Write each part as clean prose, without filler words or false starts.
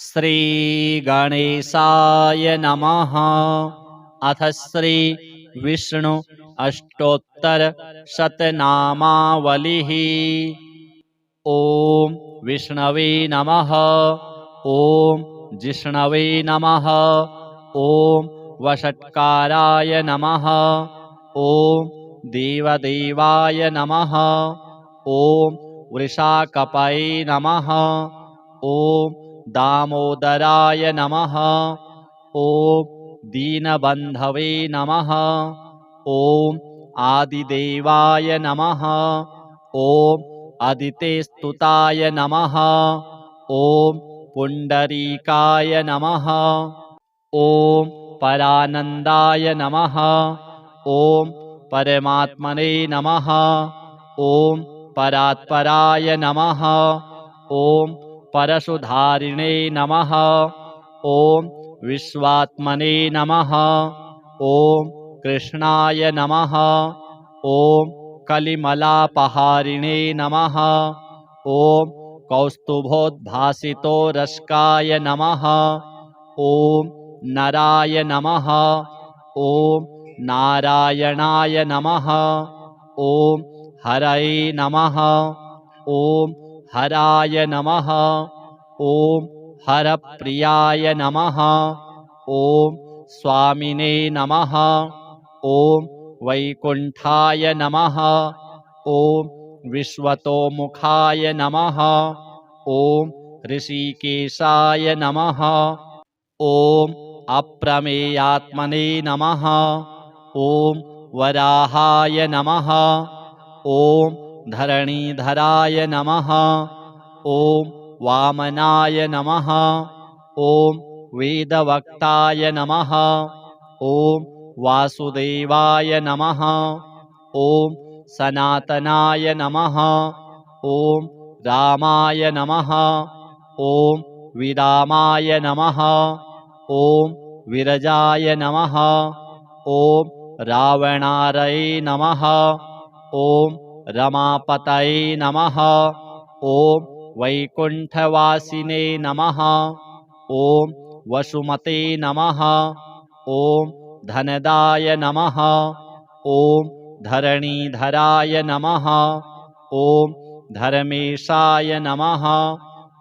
श्रीगणेशाय नमः। अथ श्री विष्णु अष्टोत्तर शतनामावलिः। ओम विष्णवे नमः। ओम जिष्णवे नमः। ओम वषट्काराय नमः। ओम देवदेवाय नमः। ओम वृषाकपये नमः। ओम दामोदराय नमः। ओम दीनबन्धवे नमः। ओम आदिदेवाय नमः। ओम अदितेस्तुताय नमः। ओम पुंडरीकाय नमः। ओम परानंदाय नमः। ओम परमात्मने नमः। ओम परात्पराय नमः। ओम परशुधारिणे नमः। ओम विश्वात्मने नमः। ओम कृष्णाय नमः। ओम कलिमलापहारिणे नमः। ओम कौस्तुभोद्भासितो रश्काय नमः। ओम नराय नमः। ओम नारायणाय नमः। ओम हरये नमः। ओम हराय नमः। ओम हरप्रियाय नमः। ओम स्वामिने नमः। ओम वैकुंठाय नमः। ओम विश्वतोमुखाय नमः। ओम ऋषिकेशाय नमः। ओम अप्रमेयात्मने नमः। ओम वराहाय नमः। ओम धरणीधराय नमः। ओम वामनाय नमः। ओम वेदवक्ताय नमः। ओम वासुदेवाय नमः। ओम सनातनाय नमः। ओम रामाय नमः। ओम विरामाय नमः। ओम विरजाय नमः। ओम रावणारये नमः। ओम रमापतये नमः। ओम वैकुंठवासिने नमः। ओम वसुमते नमः। ओम धनदाय नमः। ओम धरणीधराय नमः। ओम धर्मेशाय नमः।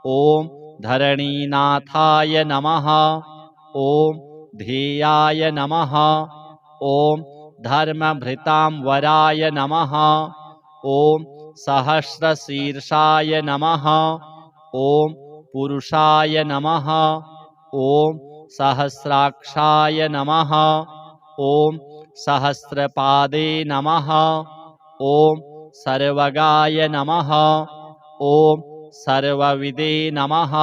ओम धरणीनाथाय नमः। ओम ध्येयाय नमः। ओम धर्मभृतांवराय नमः। ओम सहस्रशीर्षाय नमः। ओम पुरुषाय नमः। ओम सहस्राक्षाय नमः। ओम सहस्रपादे नमः। ओम सर्वगाय नमः। ओम सर्वविदे नमः।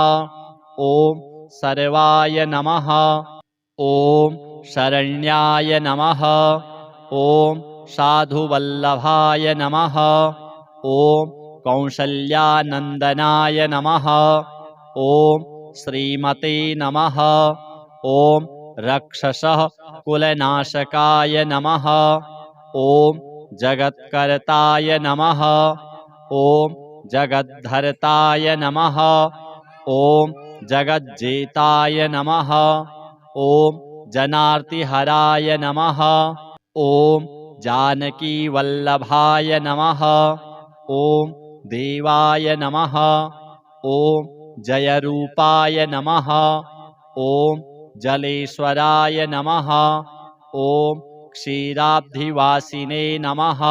ओम सर्वाय नमः। ओम शरण्याय नमः। ओम साधुवल्लभाय नमः। ओम कौसल्यानंदनाय नमः। ओम श्रीमते नमः। ओम रक्षसः कुलनाशकाय नमः। ओम जगत्कर्ताय नमः। ओम जगद्धर्ताय नमः। ओम जगज्जेताय नमः। ओम जनार्तिहराय नमः। ओम जानकीवल्लभाय नमः। ओम देवाय नमः। ओम जयरूपाय नमः। ओम जलेश्वराय नमः। ओम क्षीराब्धिवासिने नमः।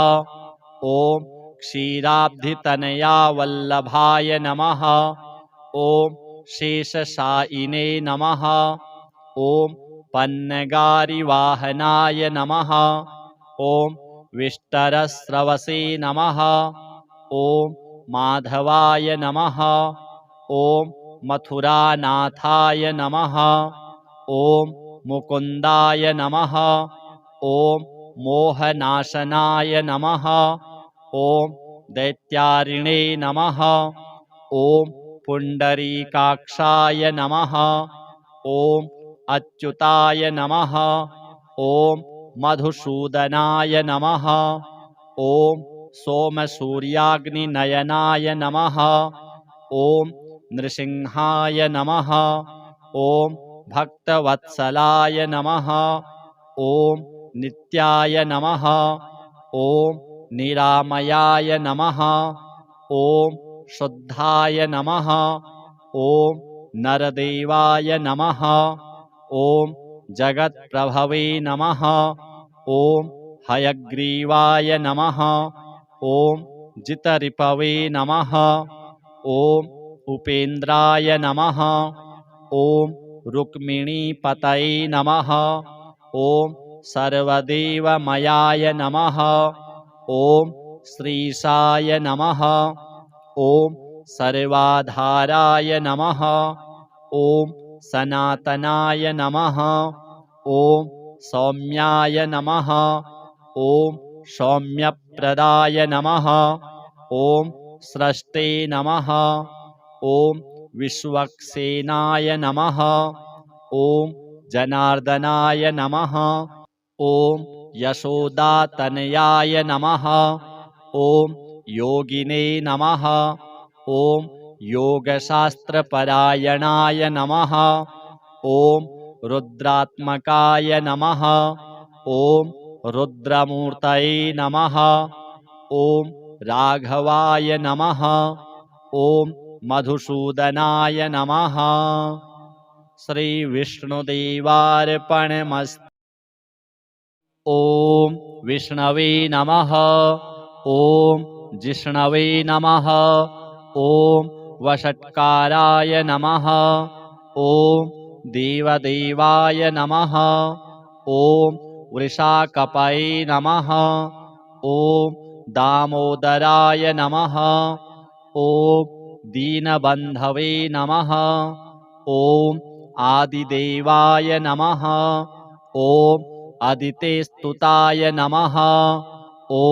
ओम क्षीराब्धितनयावल्लभाय नमः। ओम शेषशायिने नमः। ओम पन्नगारिवाहनाय नमः। ओम विष्टरस्रवसे नमः। ओम माधवाय नमः। ओम मथुरानाथाय नमः। ओम मुकुंदाय नमः। ओम मोहनाशनाय नमः। ओम दैत्यारिणे नमः। ओम पुंडरीकाक्षाय नमः। ओम अच्युताय नमः। ओम मधुसूदनाय नमः। ओम सोमसूर्याग्निनयनाय नमः। ओम नृसिंहाय नमः। ॐ भक्तवत्सलाय नमः। ॐ नित्याय नमः। ॐ निरामयाय नमः। ॐ शुद्धाय नमः। ॐ नरदेवाय नमः। ॐ जगत्प्रभवे नमः। ॐ हयग्रीवाय नमः। ॐ जितरिपवे नमः। ॐ उपेन्द्राय नमः। ॐ रुक्मिणीपतये नमः। ॐ सर्वदेवमयाय नमः। ॐ श्रीशाय नमः। ॐ सर्वाधाराय नमः। ॐ सनातनाय नमः। ॐ सौम्याय नमः। ॐ सौम्यप्रदाय नमः। ॐ स्रष्टे नमः। ॐ विश्वक्सेनाय नमः। ॐ जनार्दनाय नमः। ॐ यशोदातनयाय नमः। ॐ योगिने नमः। ॐ योगशास्त्रपरायणाय नमः। ॐ रुद्रात्मकाय नमः। ॐ रुद्रमूर्तये नमः। ॐ राघवाय नमः। ॐ मधुसूदनाय नमः। श्रीविष्णुदेवार्पणमस्तु। ॐ विष्णवे नमः। ॐ जिष्णवे नमः। ॐ वषट्काराय नमः। ॐ देवदेवाय नमः। ॐ वृषाकपये नमः। ॐ दामोदराय नमः। ॐ दीनबन्धवे नमः। ॐ आदिदेवाय नमः। ॐ अदितेस्तुताय नमः। ॐ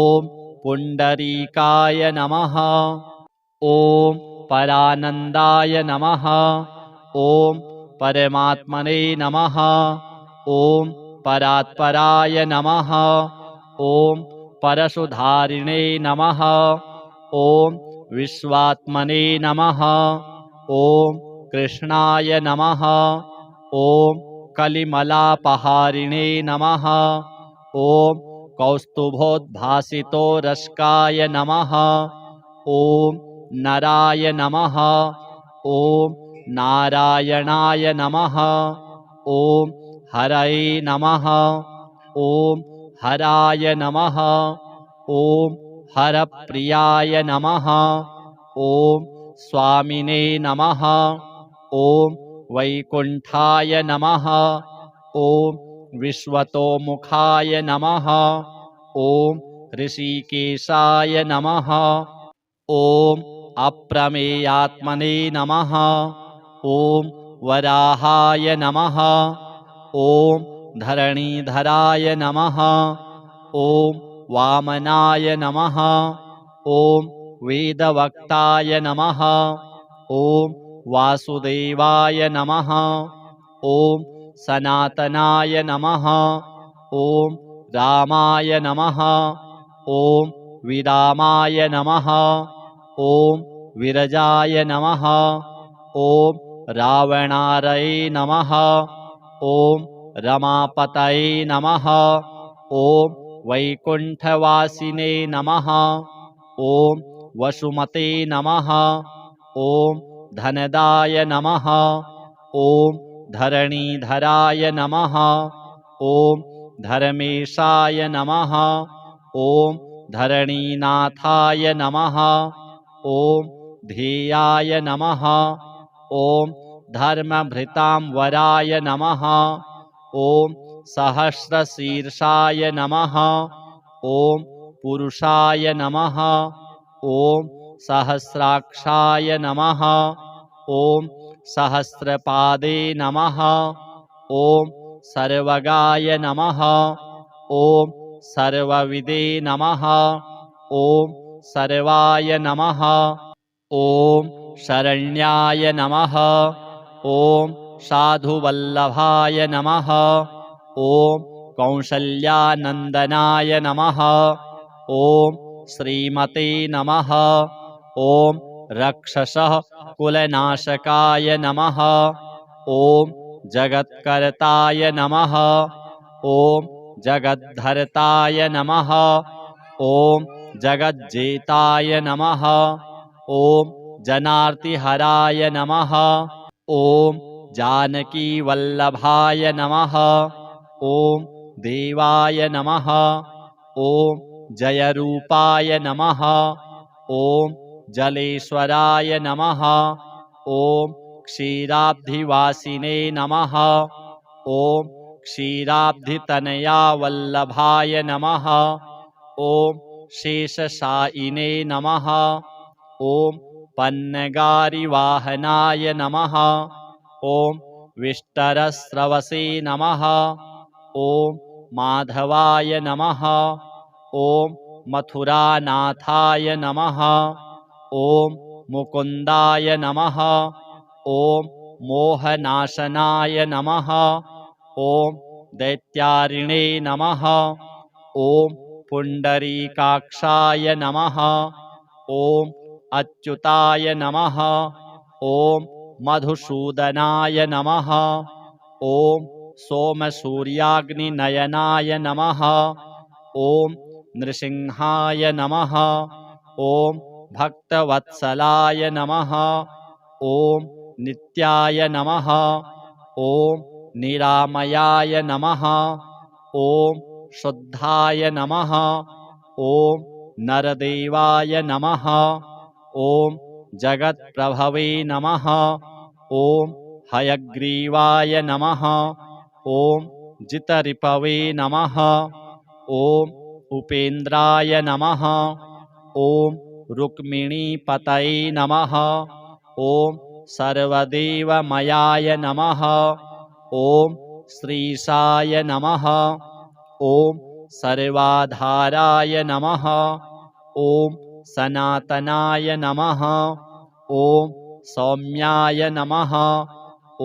पुण्डरीकाय नमः। ॐ परानन्दाय नमः। ॐ परमात्मने नमः। ॐ परात्पराय नमः। ॐ परशुधारिणे नमः। ॐ विश्वात्मने नमः। ॐ कृष्णाय नमः। ॐ कलिमलापहारिणे नमः। ॐ कौस्तुभोद्भासितोरस्काय नमः। ॐ नराय नमः। ॐ नारायणाय नमः। ॐ हरये नमः। ॐ हराय नमः। ॐ हरप्रियाय नमः। ॐ स्वामिने नमः। ॐ वैकुण्ठाय नमः। ॐ विश्वतोमुखाय नमः। ॐ ऋषिकेशाय नमः। ॐ अप्रमेयात्मने नमः। ॐ वराहाय नमः। ॐ धरणीधराय नमः। ॐ वामनाय नमः। ॐ वेदवक्ताय नमः। ॐ वासुदेवाय नमः। ॐ सनातनाय नमः। ॐ रामाय नमः। ॐ विरामाय नमः। ॐ विरजाय नमः। ॐ रावणारये नमः। ॐ रमापतये नमः। ॐ वैकुण्ठवासिने नमः। ॐ वसुमते नमः। ॐ धनदाय नमः। ॐ धरणीधराय नमः। ॐ धर्मेशाय नमः। ॐ धरणीनाथाय नमः। ॐ ध्येयाय नमः। ॐ धर्मभृतां वराय नमः। ॐ सहस्रशीर्षाय नमः। ॐ पुरुषाय नमः। ॐ सहस्राक्षाय नमः। ॐ सहस्रपादे नमः। ॐ सर्वगाय नमः। ॐ सर्वविदे नमः। ॐ सर्वाय नमः। ॐ शरण्याय नमः। ॐ साधुवल्लभाय नमः। ॐ कौसल्यानन्दनाय नमः। ॐ श्रीमते नमः। ॐ रक्षसः कुलनाशकाय नमः। ॐ जगत्कर्ताय नमः ॐ जगद्धर्ताय नमः ॐ जगज्जेताय नमः ॐ जनार्तिहराय नमः ॐ जानकीवल्लभाय नमः ॐ देवाय नमः ॐ जयरूपाय नमः ॐ जलेश्वराय नमः ॐ क्षीराब्धिवासिने नमः ॐ क्षीराब्धितनयावल्लभाय नमः ॐ शेषशायिने नमः ॐ पन्नगारिवाहनाय नमः ॐ विष्टरस्रवसे नमः ॐ माधवाय नमः ॐ मथुरानाथाय नमः ॐ मुकुन्दाय नमः ॐ मोहनाशनाय नमः ॐ दैत्यारिणे नमः ॐ पुण्डरीकाक्षाय नमः ॐ अच्युताय नमः ॐ मधुसूदनाय नमः ॐ सोमसूर्याग्निनयनाय नमः ॐ नृसिंहाय नमः ॐ भक्तवत्सलाय नमः ॐ नित्याय नमः ॐ निरामयाय नमः ॐ शुद्धाय नमः ॐ नरदेवाय नमः ॐ जगत्प्रभवे नमः ॐ हयग्रीवाय नमः ॐ जितरिपवे नमः ॐ उपेन्द्राय नमः ॐ रुक्मिणीपतये नमः ॐ सर्वदेवमयाय नमः ॐ श्रीशाय नमः ॐ सर्वाधाराय नमः ॐ सनातनाय नमः ॐ सौम्याय नमः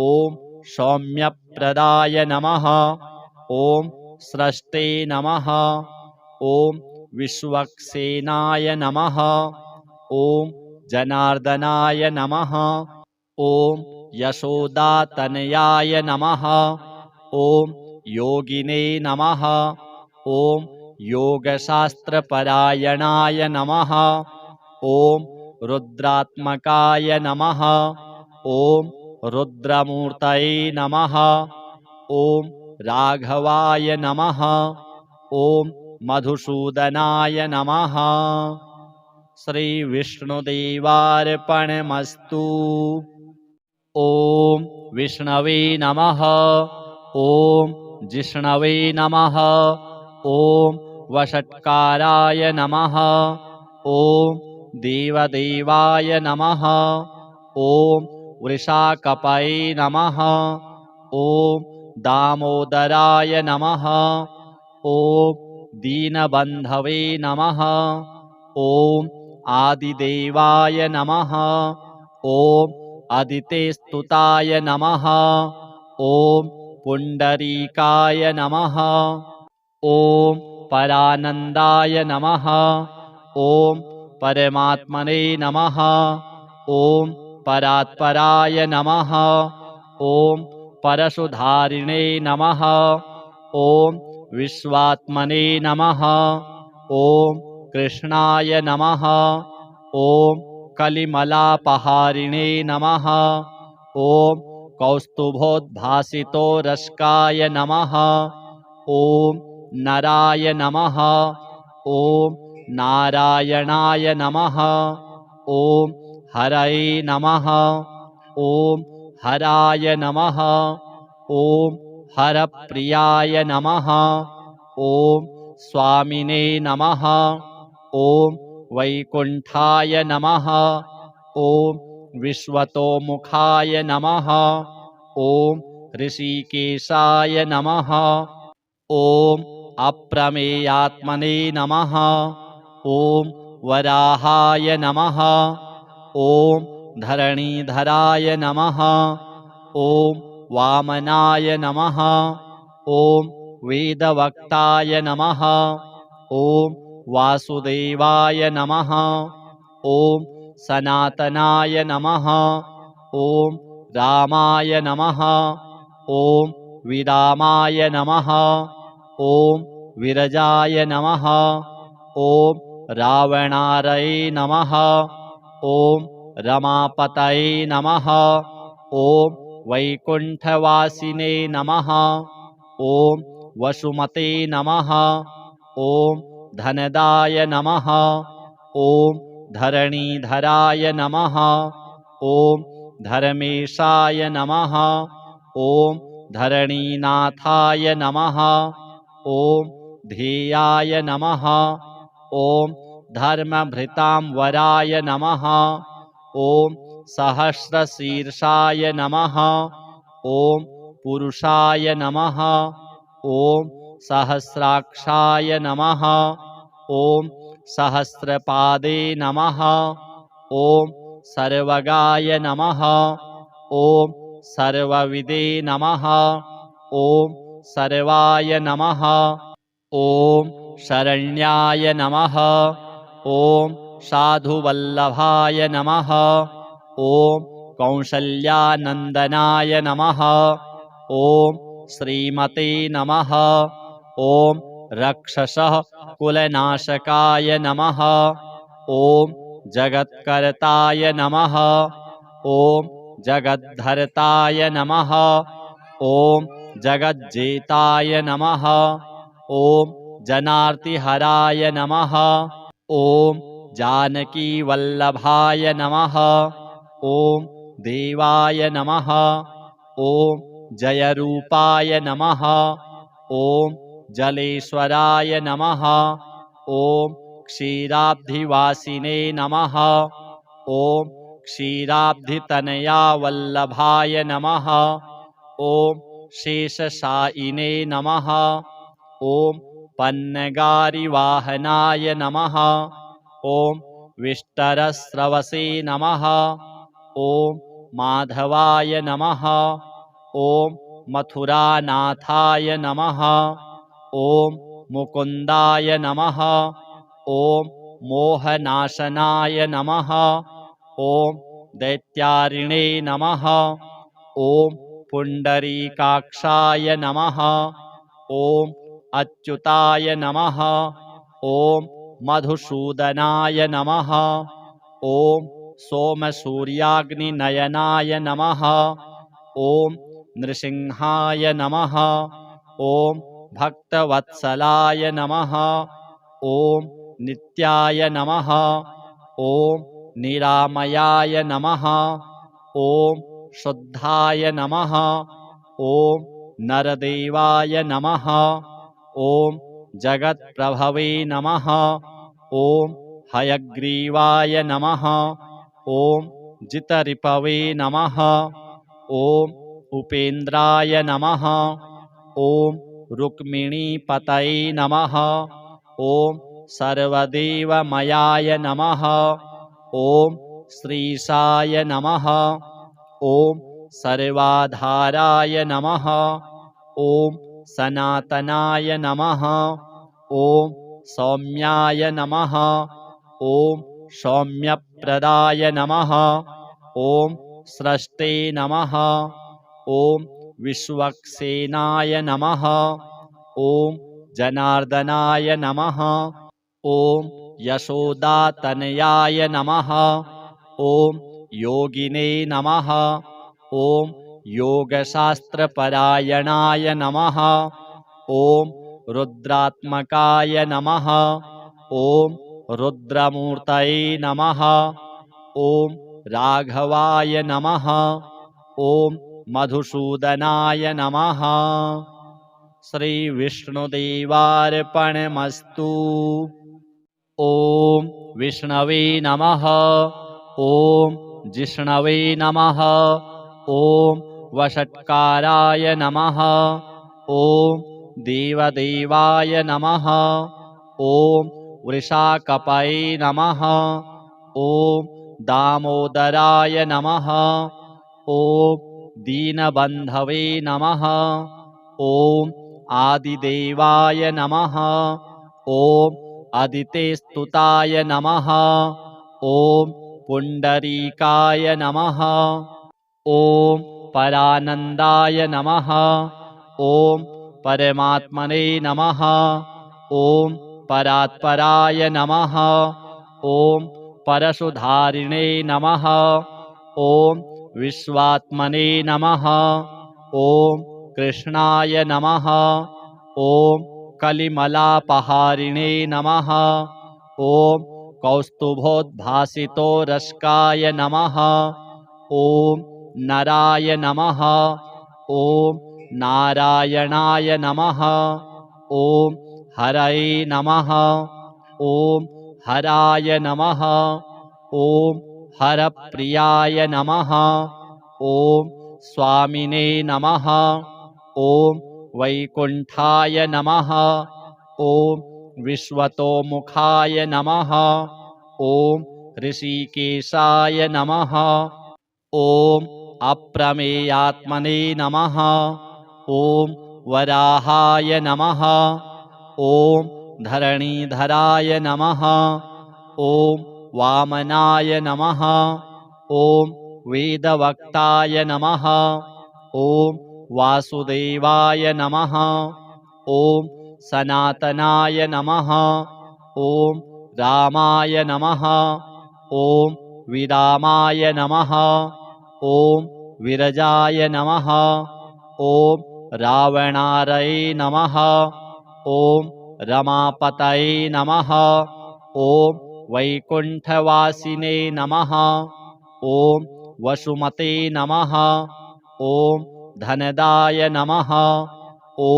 ॐ सौम्यप्रदाय नमः ॐ स्रष्टे नमः ॐ विश्वक्सेनाय नमः ॐ जनार्दनाय नमः ॐ यशोदातनयाय नमः ॐ योगिने नमः ॐ योगशास्त्रपरायणाय नमः ॐ रुद्रात्मकाय नमः ॐ रुद्रमूर्तये नमः ॐ राघवाय नमः ॐ मधुसूदनाय नमः। श्रीविष्णुदेवार्पणमस्तु। ॐ विष्णवे नमः ॐ जिष्णवे नमः ॐ वषट्काराय नमः ॐ देवदेवाय नमः ॐ वृषाकपये नमः ॐ दामोदराय नमः ॐ दीनबन्धवे नमः ॐ आदिदेवाय नमः ॐ अदितेस्तुताय नमः ॐ पुण्डरीकाय नमः ॐ परानन्दाय नमः ॐ परमात्मने नमः ॐ परात्पराय नमः ॐ परशुधारिणे नमः ॐ विश्वात्मने नमः ॐ कृष्णाय नमः ॐ कलिमलापहारिणे नमः ॐ कौस्तुभोद्भासितोरस्काय नमः ॐ नराय नमः ॐ नारायणाय नमः ॐ हरये नमः ॐ हराय नमः ॐ हरप्रियाय नमः ॐ स्वामिने नमः ॐ वैकुण्ठाय नमः ॐ विश्वतोमुखाय नमः ॐ ऋषिकेशाय नमः ॐ अप्रमेयात्मने नमः ॐ वराहाय नमः ॐ धरणीधराय नमः ॐ वामनाय नमः ॐ वेदवक्ताय नमः ॐ वासुदेवाय नमः ॐ सनातनाय नमः ॐ रामाय नमः। ॐ विरामाय नमः। ॐ विरजाय नमः। ॐ रावणारये नमः। ॐ रमापतये नमः। ॐ वैकुण्ठवासिने नमः। ॐ वसुमते नमः। ॐ धनदाय नमः। ॐ धरणीधराय नमः। ॐ धर्मेशाय नमः। ॐ धरणीनाथाय नमः। ॐ ध्येयाय नमः। ॐ धर्मभृतांवराय नमः। ॐ सहस्रशीर्षाय नमः। ॐ पुरुषाय नमः। ॐ सहस्राक्षाय नमः। ॐ सहस्रपादे नमः। ॐ सर्वगाय नमः। ॐ सर्वविदे नमः। ॐ सर्वाय नमः। ॐ शरण्याय नमः। ॐ साधुवल्लभाय नमः। ॐ कौसल्यानन्दनाय नमः। ॐ श्रीमते नमः। ॐ रक्षसः कुलनाशकाय नमः। ॐ जगत्कर्ताय नमः। ॐ जगद्धर्ताय नमः। ॐ जगज्जेताय नमः। ॐ जनार्तिहराय नमः। ॐ जानकीवल्लभाय नमः। ॐ देवाय नमः। ॐ जयरूपाय नमः। ॐ जलेश्वराय नमः। ॐ क्षीराब्धिवासिने नमः। ॐ क्षीराब्धितनयावल्लभाय नमः। ॐ शेषशायिने नमः। ॐ पन्नगारिवाहनाय नमः। ॐ विष्टरस्रवसे नमः। ॐ माधवाय नमः। ॐ मथुरानाथाय नमः। ॐ मुकुन्दाय नमः। ॐ मोहनाशनाय नमः। ॐ दैत्यारिणे नमः। ॐ पुण्डरीकाक्षाय नमः। ॐ अच्युताय नमः। ॐ मधुसूदनाय नमः। ॐ सोमसूर्याग्निनयनाय नमः। ॐ नृसिंहाय नमः। ॐ भक्तवत्सलाय नमः। ॐ नित्याय नमः। ॐ निरामयाय नमः। ॐ शुद्धाय नमः। ॐ नरदेवाय नमः। ॐ जगत्प्रभवे नमः। ॐ हयग्रीवाय नमः। ॐ जितरिपवे नमः। ॐ उपेन्द्राय नमः। ॐ रुक्मिणीपतये नमः। ॐ सर्वदेवमयाय नमः। ॐ श्रीशाय नमः। ॐ सर्वाधाराय नमः। ॐ सनातनाय नमः। ॐ सौम्याय नमः। ॐ सौम्यप्रदाय नमः। ॐ स्रष्टे नमः। ॐ विश्वक्सेनाय नमः। ॐ जनार्दनाय नमः। ॐ यशोदातनयाय नमः। ॐ योगिने नमः। ॐ योगशास्त्रपरायणाय नमः। ॐ रुद्रात्मकाय नमः। ॐ रुद्रमूर्तये नमः। ॐ राघवाय नमः। ॐ मधुसूदनाय नमः। श्रीविष्णुदेवार्पणमस्तु। ॐ विष्णवे नमः। ॐ जिष्णवे नमः। ॐ वषट्काराय नमः। ॐ देवदेवाय नमः। ॐ वृषाकपये नमः। ॐ दामोदराय नमः। ॐ दीनबन्धवे नमः। ॐ आदिदेवाय नमः। ॐ अदितेस्तुताय नमः। ॐ पुण्डरीकाय नमः। ॐ परानन्दाय नमः। ॐ परमात्मने नमः। ॐ परात्पराय नमः। ॐ परशुधारिणे नमः। ॐ विश्वात्मने नमः। ॐ कृष्णाय नमः। ॐ कलिमलापहारिणे नमः। ॐ कौस्तुभोद्भासितोरस्काय नमः। ॐ नराय नमः। ॐ नारायणाय नमः। ॐ हरये नमः। ॐ हराय नमः। ॐ हरप्रियाय नमः। ॐ स्वामिने नमः। ॐ वैकुण्ठाय नमः। ॐ विश्वतोमुखाय नमः। ॐ ऋषिकेशाय नमः। ॐ अप्रमेयात्मने नमः। ॐ वराहाय नमः। ॐ धरणीधराय नमः। ॐ वामनाय नमः। ॐ वेदवक्ताय नमः। ॐ वासुदेवाय नमः। ॐ सनातनाय नमः। ॐ रामाय नमः। ॐ विरामाय नमः। ॐ विरजाय नमः। ॐ रावणारये नमः। ॐ रमापतये नमः। ॐ वैकुण्ठवासिने नमः। ॐ वसुमते नमः। ॐ धनदाय नमः। ॐ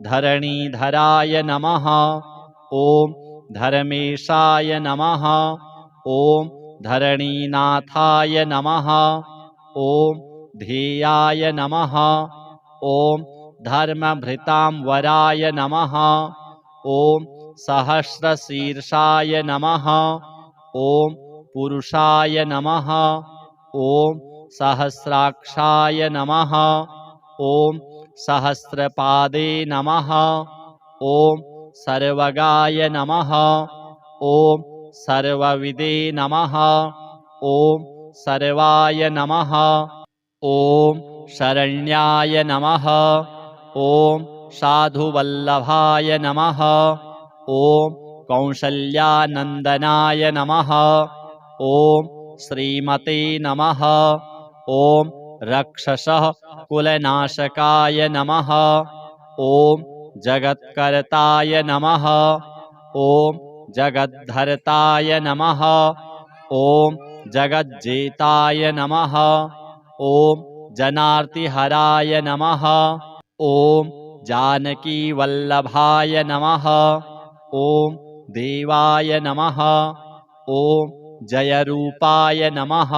धरणीधराय नमः। ॐ धर्मेशाय नमः। ॐ धरणीनाथाय नमः। ॐ ध्येयाय नमः। ॐ धर्मभृतां वराय नमः। ॐ सहस्रशीर्षाय नमः। ॐ पुरुषाय नमः। ॐ सहस्राक्षाय नमः। ॐ सहस्रपादे नमः। ॐ सर्वगाय नमः। ॐ सर्वविदे नमः। ॐ सर्वाय नमः। ॐ शरण्याय नमः। ॐ साधुवल्लभाय नमः। ॐ कौसल्यानन्दनाय नमः। ॐ श्रीमते नमः। ॐ रक्षसः कुलनाशकाय नमः। ॐ जगत्कर्ताय नमः। ॐ जगद्धर्ताय नमः। ॐ जगज्जेताय नमः। ॐ जनार्तिहराय नमः। ॐ जानकीवल्लभाय नमः। ॐ देवाय नमः। ॐ जयरूपाय नमः।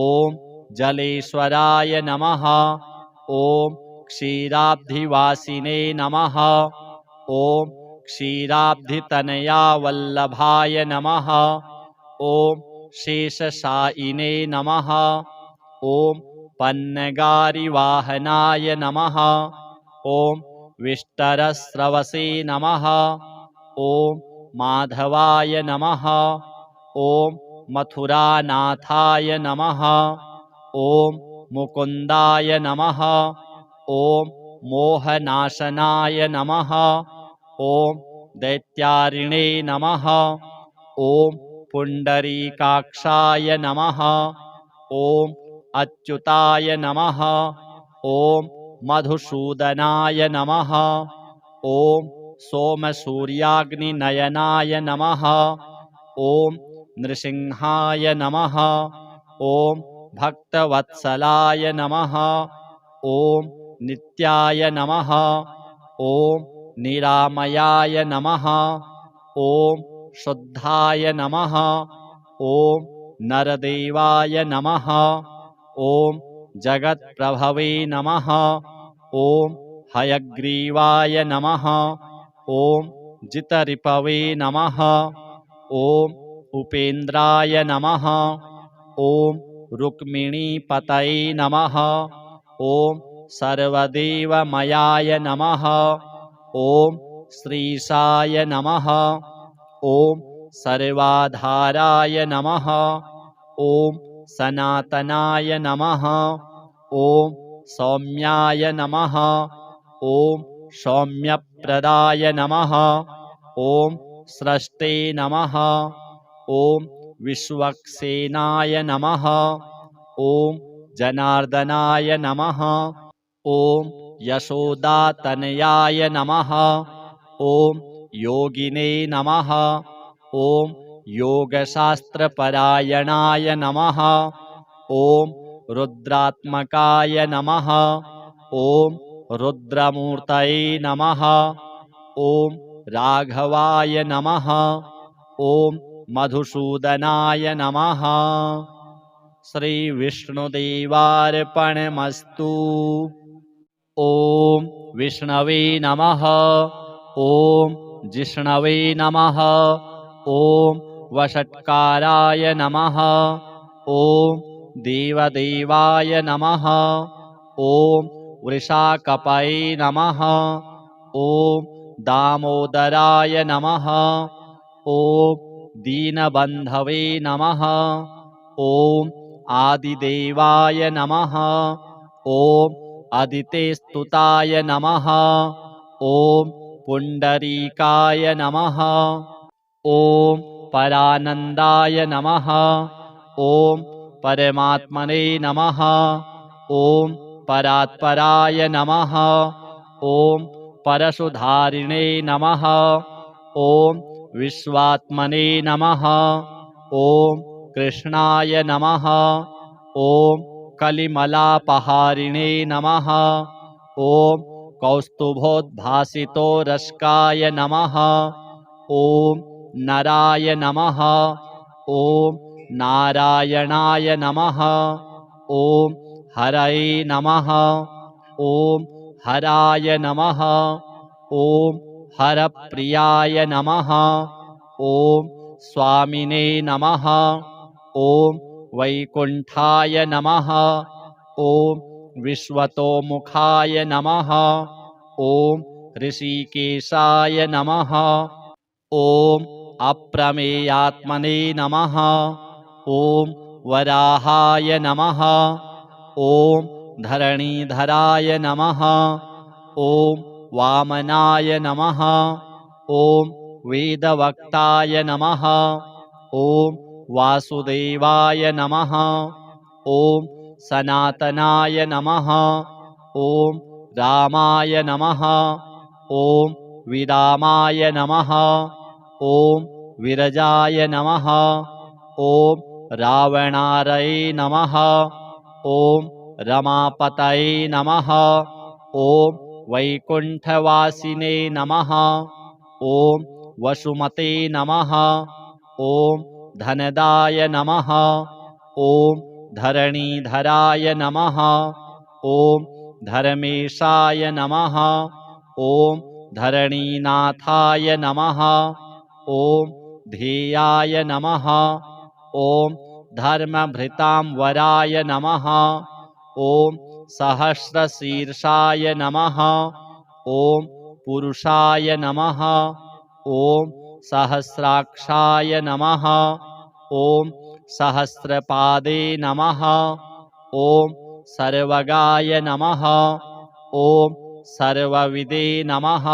ॐ जलेश्वराय नमः। ॐ क्षीराब्धिवासिने नमः। ॐ क्षीराब्धितनयावल्लभाय नमः। ॐ शेषशायिने नमः। ॐ पन्नगारिवाहनाय नमः। ॐ विष्टरस्रवसे नमः। ॐ माधवाय नमः। ॐ मथुरानाथाय नमः। ॐ मुकुन्दाय नमः। ॐ मोहनाशनाय नमः। ॐ दैत्यारिणे नमः। ॐ पुण्डरीकाक्षाय नमः। ॐ अच्युताय नमः। ॐ मधुसूदनाय नमः। ॐ सोमसूर्याग्निनयनाय नमः। ॐ नृसिंहाय नमः। ॐ भक्तवत्सलाय नमः। ॐ नित्याय नमः। ॐ निरामयाय नमः। ॐ शुद्धाय नमः। ॐ नरदेवाय नमः। ॐ जगत्प्रभवे नमः। ॐ हयग्रीवाय नमः। ॐ जितरिपवे नमः। ॐ उपेन्द्राय नमः। ॐ रुक्मिणीपतये नमः। ॐ सर्वदेवमयाय नमः। ॐ श्रीशाय नमः। ॐ सर्वाधाराय नमः। ॐ सनातनाय नमः। ॐ सौम्याय नमः। ॐ सौम्यप्रदाय नमः। ॐ स्रष्टे नमः। ॐ विश्वक्सेनाय नमः। ॐ जनार्दनाय नमः। ॐ यशोदातनयाय नमः। ॐ योगिने नमः। ॐ योगशास्त्रपरायणाय नमः। ॐ रुद्रात्मकाय नमः। ॐ रुद्रमूर्तये नमः। ॐ राघवाय नमः। ॐ मधुसूदनाय नमः। श्री विष्णुदेवार्पणमस्तु। ॐ विष्णवे नमः। ॐ जिष्णवे नमः। ॐ वषट्काराय नमः। ॐ देवदेवाय नमः। ॐ वृषाकपये नमः। ॐ दामोदराय नमः। ॐ दीनबन्धवे नमः। ॐ आदिदेवाय नमः। ॐ अदितेस्तुताय नमः। ॐ पुण्डरीकाय नमः। ॐ परानन्दाय नमः। ॐ परमात्मने नमः। ॐ परात्पराय नमः। ॐ परशुधारिणे नमः। ॐ विश्वात्मने नमः। ॐ कृष्णाय नमः। ॐ कलिमलापहारिणे नमः। ॐ कौस्तुभोद्भासितोरस्काय नमः। ॐ नराय नमः। ॐ नारायणाय नमः। ॐ हरये नमः। ॐ हराय नमः। ॐ हरप्रियाय नमः। ॐ स्वामिने नमः। ॐ वैकुण्ठाय नमः। ॐ विश्वतोमुखाय नमः। ॐ ऋषिकेशाय नमः। ॐ अप्रमेयात्मने नमः। ॐ वराहाय नमः। ॐ धरणीधराय नमः। ॐ वामनाय नमः। ॐ वेदवक्ताय नमः। ॐ वासुदेवाय नमः। ॐ सनातनाय नमः। ॐ रामाय नमः। ॐ विरामाय नमः। ॐ विरजाय नमः। ॐ रावणारये नमः। ॐ रमापतये नमः। ॐ वैकुण्ठवासिने नमः। ॐ वसुमते नमः। ॐ धनदाय नमः। ॐ धरणीधराय नमः। ॐ धर्मेशाय नमः। ॐ धरणीनाथाय नमः। ॐ ध्येयाय नमः। ॐ धर्मभृतां वराय नमः। ॐ सहस्रशीर्षाय नमः। ॐ पुरुषाय नमः। ॐ सहस्राक्षाय नमः। ॐ सहस्रपादे नमः। ॐ सर्वगाय नमः। ॐ सर्वविदे नमः।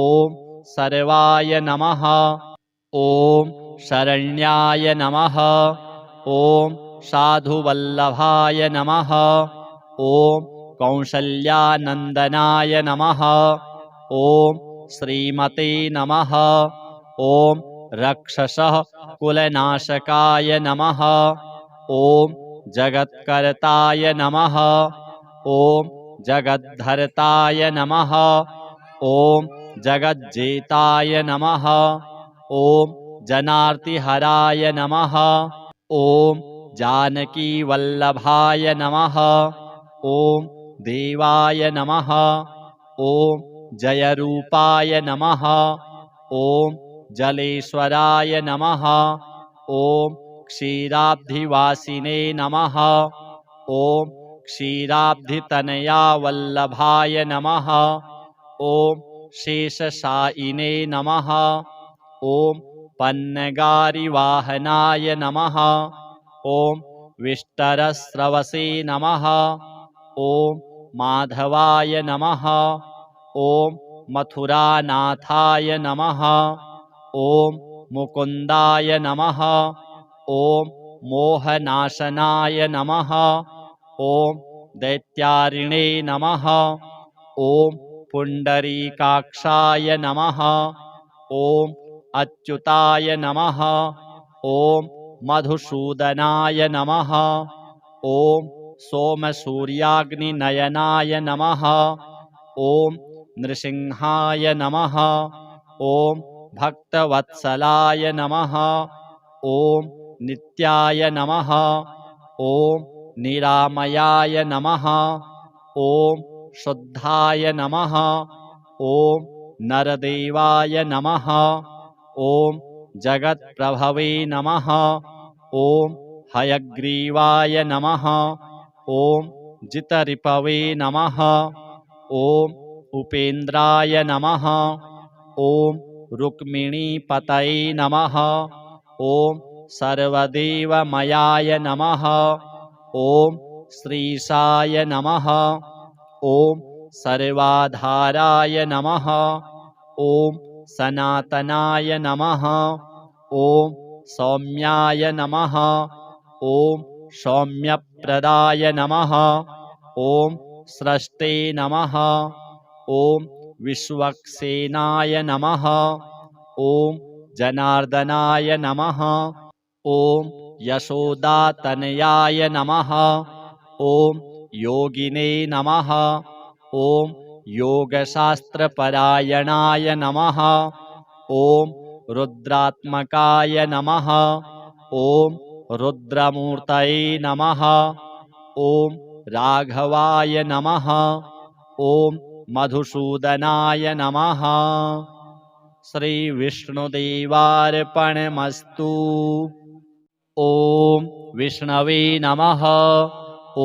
ॐ सर्वाय नमः। ॐ शरण्याय नमः। ॐ साधुवल्लभाय नमः। ॐ कौसल्यानन्दनाय नमः। ॐ श्रीमते नमः। ॐ रक्षसः कुलनाशकाय नमः। ॐ जगत्कर्ताय नमः। ॐ जगद्धर्ताय नमः। ॐ जगज्जेताय नमः। ॐ जनार्तिहराय नमः। ॐ जानकीवल्लभाय नमः। ॐ देवाय नमः। ॐ जयरूपाय नमः। ॐ जलेश्वराय नमः। ॐ क्षीराब्धिवासिने नमः। ॐ क्षीराब्धितनयावल्लभाय नमः। ॐ शेषशायिने नमः। ॐ पन्नगारिवाहनाय नमः। ॐ विष्टरस्रवसे नमः। ॐ माधवाय नमः। ॐ मथुरानाथाय नमः। ॐ मुकुन्दाय नमः। ॐ मोहनाशनाय नमः। ॐ दैत्यारिणे नमः। ॐ पुण्डरीकाक्षाय नमः। ॐ अच्युताय नमः। ॐ मधुसूदनाय नमः। ॐ सोमसूर्याग्निनयनाय नमः। ॐ नृसिंहाय नमः। ॐ भक्तवत्सलाय नमः। ॐ नित्याय नमः। ॐ निरामयाय नमः। ॐ शुद्धाय नमः। ॐ नरदेवाय नमः। ॐ जगत्प्रभवे नमः। ॐ हयग्रीवाय नमः। ॐ जितरिपवे नमः। ॐ उपेन्द्राय नमः। ॐ रुक्मिणीपतये नमः। ॐ सर्वदेवमयाय नमः। ॐ श्रीशाय नमः। ॐ सर्वाधाराय नमः। ॐ सनातनाय नमः। ॐ सौम्याय नमः। ॐ सौम्यप्रदाय नमः। ॐ स्रष्टे नमः। ॐ विश्वक्सेनाय नमः। ॐ जनार्दनाय नमः। ॐ यशोदातनयाय नमः। ॐ योगिने नमः। ॐ योगशास्त्रपरायणाय नमः। ॐ रुद्रात्मकाय नमः। ॐ रुद्रमूर्तये नमः। ॐ राघवाय नमः। ॐ मधुसूदनाय नमः। श्रीविष्णुदेवार्पणमस्तु। ॐ विष्णवे नमः।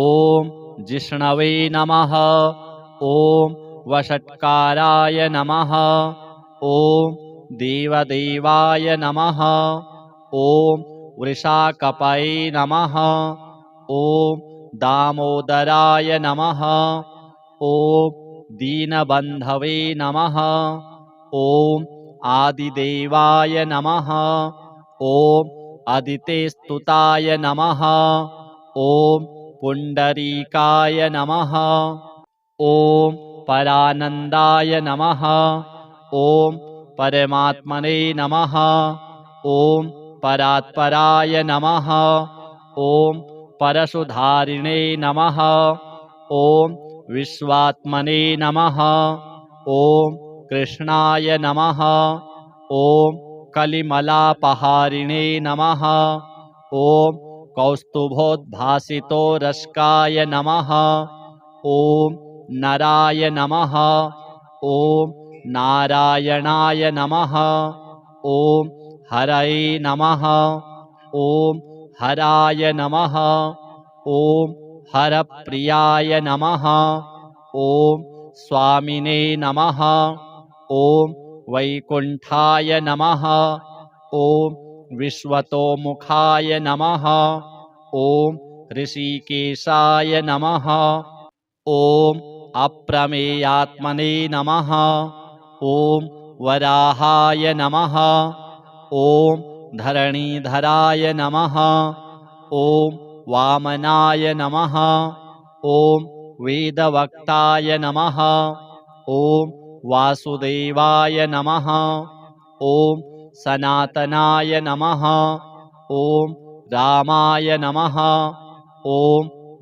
ॐ जिष्णवे नमः। ॐ वषट्काराय नमः। ॐ देवदेवाय नमः। ॐ वृषाकपये नमः। ॐ दामोदराय नमः। ॐ दीनबन्धवे नमः। ॐ आदिदेवाय नमः। ॐ अदितेस्तुताय नमः। ॐ पुण्डरीकाय नमः। ॐ परानन्दाय नमः। ॐ परमात्मने नमः। ॐ परात्पराय नमः। ॐ परशुधारिणे नमः। ॐ विश्वात्मने नमः। ॐ कृष्णाय नमः। ॐ कलिमलापहारिणे नमः। ॐ कौस्तुभोद्भासितोरस्काय नमः। ॐ नराय नमः। ॐ नारायणाय नमः। ॐ हरये नमः। ॐ हराय नमः। ॐ हरप्रियाय नमः। ॐ स्वामिने नमः। ॐ वैकुण्ठाय नमः। ॐ विश्वतोमुखाय नमः। ॐ ऋषिकेशाय नमः। ॐ अप्रमेयात्मने नमः। ॐ वराहाय नमः। ॐ धरणीधराय नमः। ॐ वामनाय नमः। ॐ वेदवक्ताय नमः। ॐ वासुदेवाय नमः। ॐ सनातनाय नमः। ॐ रामाय नमः। ॐ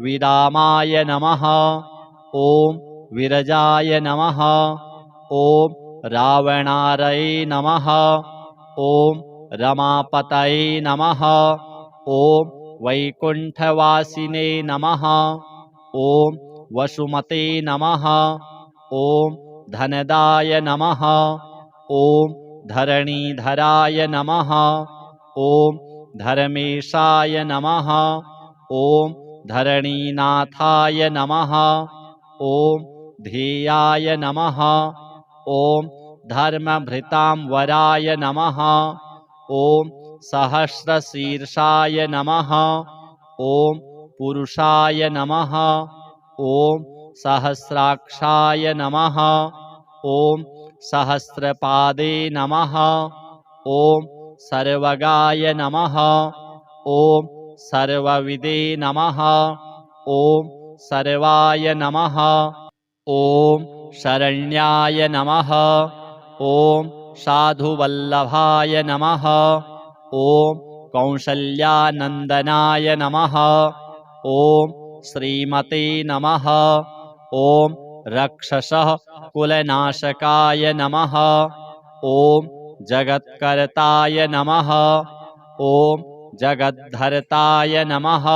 विरामाय नमः। ॐ विरजाय नमः। ॐ रावणारये नमः। ॐ रमापतये नमः। ॐ वैकुण्ठवासिने नमः। ॐ वसुमते नमः। ॐ धनदाय नमः। ॐ धरणीधराय नमः। ॐ धर्मेशाय नमः। ॐ धरणीनाथाय नमः। ॐ ध्येयाय नमः। ॐ धर्मभृतां वराय नमः। ॐ सहस्रशीर्षाय नमः। ॐ पुरुषाय नमः। ॐ सहस्राक्षाय नमः। ॐ सहस्रपादे नमः। ॐ सर्वगाय नमः। ॐ सर्वविदे नमः। ॐ सर्वाय नमः। ॐ शरण्याय नमः। ॐ साधुवल्लभाय नमः। ॐ कौसल्यानन्दनाय नमः। ॐ श्रीमते नमः। ॐ रक्षसः कुलनाशकाय नमः। ॐ जगत्कर्ताय नमः। ॐ जगद्धर्ताय नमः।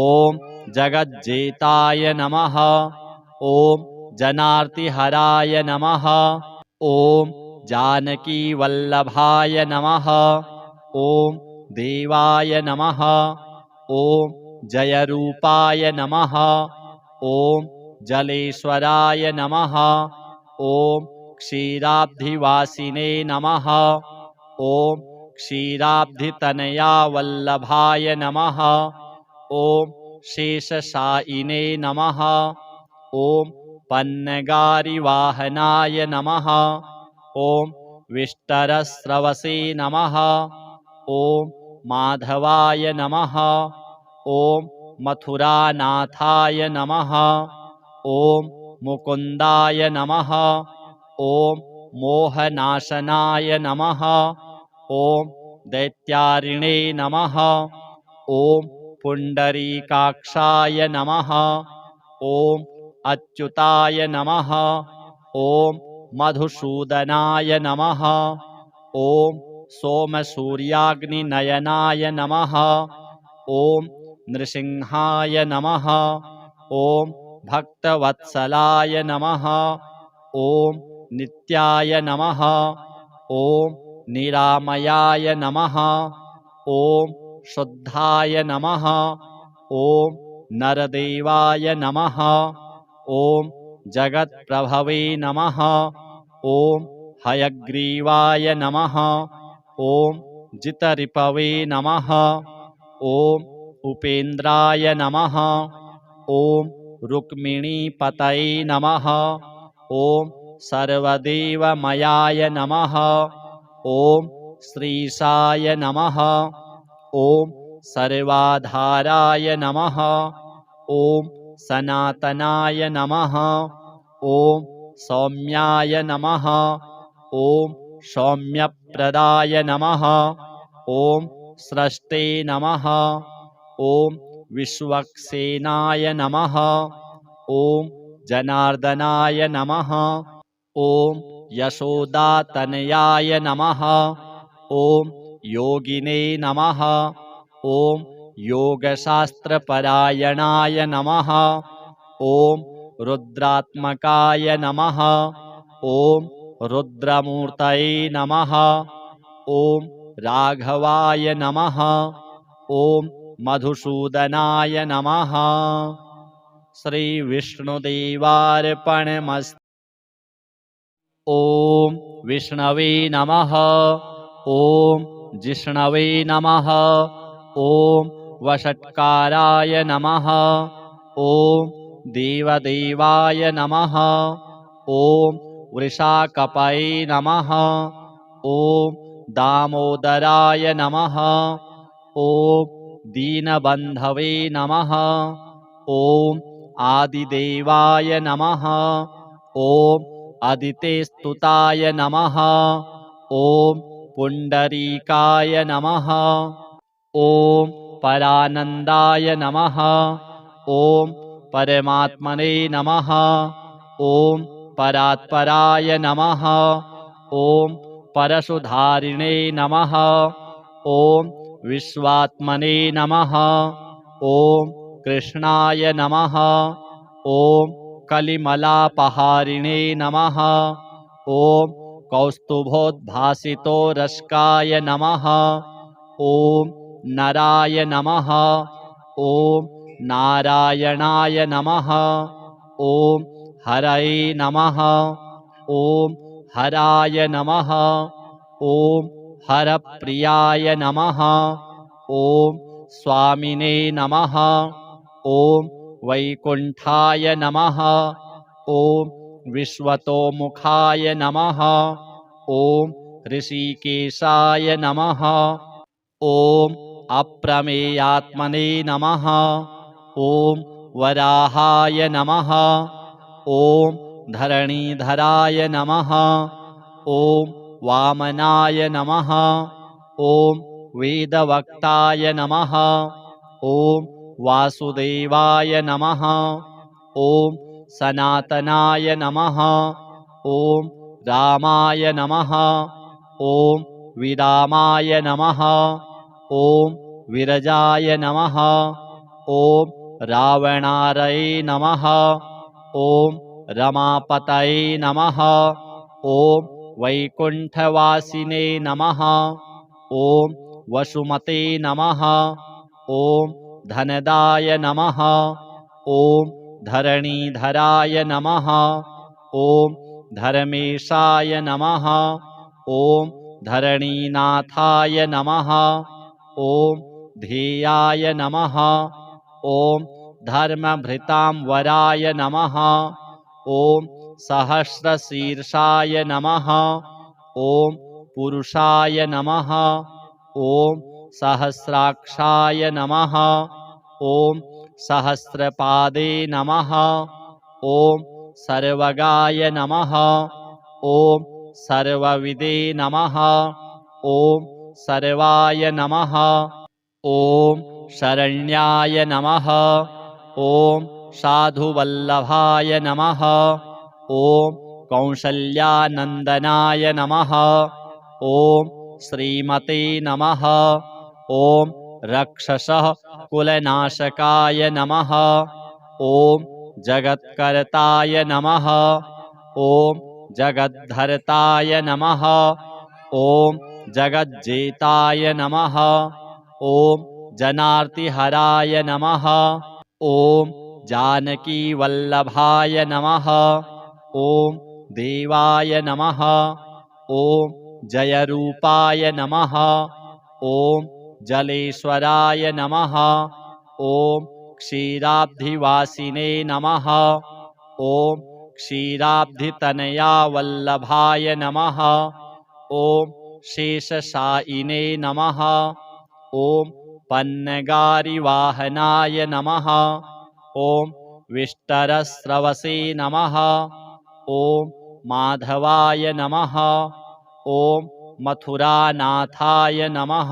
ॐ जगज्जेताय नमः। ॐ जनार्तिहराय नमः। ॐ जानकीवल्लभाय नमः। ॐ देवाय नमः। ॐ जयरूपाय नमः। ॐ जलेश्वराय नमः। ॐ क्षीराब्धिवासिने नमः। ॐ क्षीराब्धितनयावल्लभाय नमः। ॐ शेषशायिने नमः। ॐ पन्नगारिवाहनाय नमः। ॐ विष्टरस्रवसे नमः। ॐ माधवाय नमः। ॐ मथुरानाथाय नमः। ॐ मुकुन्दाय नमः। ॐ मोहनाशनाय नमः। ॐ दैत्यारिणे नमः। ॐ पुण्डरीकाक्षाय नमः। ॐ अच्युताय नमः। ॐ मधुसूदनाय नमः। ॐ सोमसूर्याग्निनयनाय नमः। ॐ नृसिंहाय नमः। ॐ भक्तवत्सलाय नमः। ॐ नित्याय नमः। ॐ निरामयाय नमः। ॐ शुद्धाय नमः। ॐ नरदेवाय नमः। ॐ जगत्प्रभवे नमः। ॐ हयग्रीवाय नमः। ॐ जितरिपवे नमः। ॐ उपेन्द्राय नमः। ॐ रुक्मिणीपतये नमः। ॐ सर्वदेवमयाय नमः। ॐ श्रीशाय नमः। ॐ सर्वाधाराय नमः। ॐ सनातनाय नमः। ॐ सौम्याय नमः। ॐ सौम्यप्रदाय नमः। ॐ स्रष्टे नमः। ॐ विश्वक्सेनाय नमः। ॐ जनार्दनाय नमः। ॐ यशोदातनयाय नमः। ॐ योगिने नमः। ॐ योगशास्त्रपरायणाय नमः। ॐ रुद्रात्मकाय नमः। ॐ रुद्रमूर्तये नमः। ॐ राघवाय नमः। ॐ मधुसूदनाय नमः। श्रीविष्णुदेवार्पणमस्तु। ॐ विष्णवे नमः। ॐ जिष्णवे नमः। ॐ वषट्काराय नमः। ॐ देवदेवाय नमः। ॐ वृषाकपये नमः। ॐ दामोदराय नमः। ॐ दीनबन्धवे नमः। ॐ आदिदेवाय नमः। ॐ अदितेस्तुताय नमः। ॐ पुण्डरीकाय नमः। ॐ परानन्दाय नमः। ॐ परमात्मने नमः। ॐ परात्पराय नमः। ॐ परशुधारिणे नमः। ॐ विश्वात्मने नमः। ॐ कृष्णाय नमः। ॐ कलिमलापहारिणे नमः। ॐ कौस्तुभोद्भासितोरस्काय नमः। ॐ नराय नमः। ॐ नारायणाय नमः। ॐ हरये नमः। ॐ हराय नमः। ॐ हरप्रियाय नमः। ॐ स्वामिने नमः। ॐ वैकुण्ठाय नमः। ॐ विश्वतोमुखाय नमः। ॐ ऋषिकेशाय नमः। ॐ अप्रमेयात्मने नमः। ॐ वराहाय नमः। ॐ धरणीधराय नमः। ॐ वामनाय नमः। ॐ वेदवक्ताय नमः। ॐ वासुदेवाय नमः। ॐ सनातनाय नमः। ॐ रामाय नमः। ॐ विरामाय नमः। ॐ विरजाय नमः। ॐ रावणारये नमः। ॐ रमापतये नमः। ॐ वैकुण्ठवासिने नमः। ॐ वसुमते नमः। ॐ धनदाय नमः। ॐ धरणीधराय नमः। ॐ धर्मेशाय नमः। ॐ धरणीनाथाय नमः। ॐ ध्येयाय नमः। ॐ धर्मभृतां वराय नमः। ॐ सहस्रशीर्षाय नमः। ॐ पुरुषाय नमः। ॐ सहस्राक्षाय नमः। ॐ सहस्रपादे नमः। ॐ सर्वगाय नमः। ॐ सर्वविदे नमः। ॐ सर्वाय नमः। ॐ शरण्याय नमः। ॐ साधुवल्लभाय नमः। ॐ कौसल्यानन्दनाय नमः। ॐ श्रीमते नमः। ॐ रक्षसः कुलनाशकाय नमः। ॐ जगत्कर्ताय नमः। ॐ जगद्धर्ताय नमः। ॐ जगज्जेताय नमः। ॐ जनार्तिहराय नमः। ॐ जानकीवल्लभाय नमः। ॐ देवाय नमः। ॐ जयरूपाय नमः। ॐ जलेश्वराय नमः। ॐ क्षीराब्धिवासिने नमः। ॐ क्षीराब्धितनयावल्लभाय नमः। ॐ शेषशायिने नमः। ॐ पन्नगारिवाहनाय नमः। ॐ विष्टरस्रवसे नमः। ॐ माधवाय नमः। ॐ मथुरानाथाय नमः।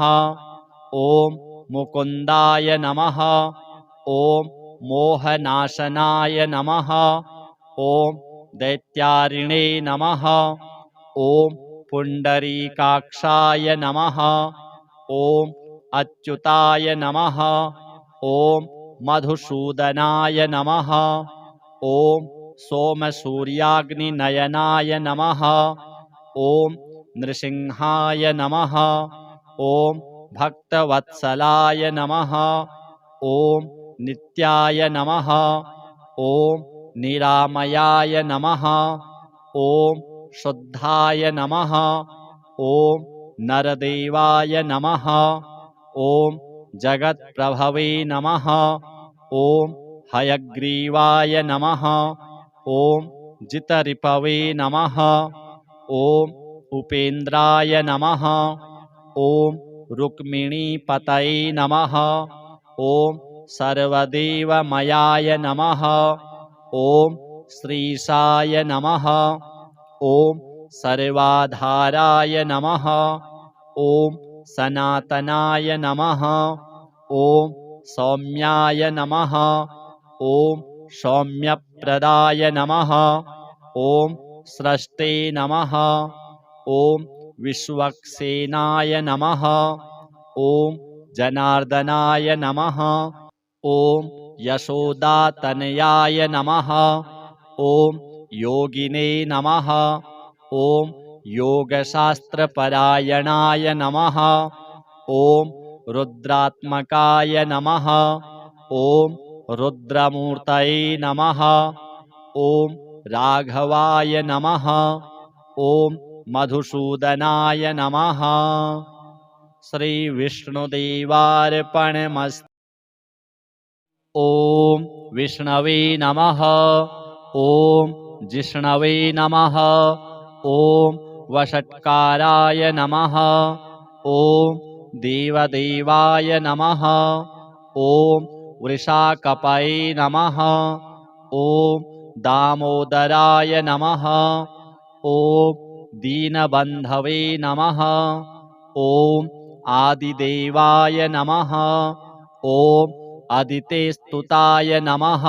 ॐ मुकुन्दाय नमः। ॐ मोहनाशनाय नमः। ॐ दैत्यारिणे नमः। ॐ पुण्डरीकाक्षाय नमः। ॐ अच्युताय नमः। ॐ मधुसूदनाय नमः। ॐ सोमसूर्याग्निनयनाय नमः। ॐ नृसिंहाय नमः। ॐ भक्तवत्सलाय नमः। ॐ नित्याय नमः। ॐ निरामयाय नमः। ॐ शुद्धाय नमः। ॐ नरदेवाय नमः। ॐ जगत्प्रभवे नमः। ॐ हयग्रीवाय नमः। ॐ जितरिपवे नमः। ॐ उपेन्द्राय नमः। ॐ रुक्मिणीपतये नमः। ॐ सर्वदेवमयाय नमः। ॐ श्रीशाय नमः। ॐ सर्वाधाराय नमः। ॐ सनातनाय नमः। ॐ सौम्याय नमः। ॐ सौम्यप्रदाय नमः। ॐ स्रष्टे नमः। ॐ विश्वक्सेनाय नमः। ॐ जनार्दनाय नमः। ॐ यशोदातनयाय नमः। ॐ योगिने नमः। ॐ योगशास्त्रपरायणाय नमः। ॐ रुद्रात्मकाय नमः। ॐ रुद्रमूर्तये नमः। ॐ राघवाय नमः। ॐ मधुसूदनाय नमः। श्रीविष्णुदेवार्पणमस्तु। ॐ विष्णवे नमः। ॐ जिष्णवे नमः। ॐ वषट्काराय नमः। ॐ देवदेवाय नमः। ॐ वृषाकपये नमः। ॐ दामोदराय नमः। ॐ दीनबन्धवे नमः। ॐ आदिदेवाय नमः। ॐ अदितेस्तुताय नमः।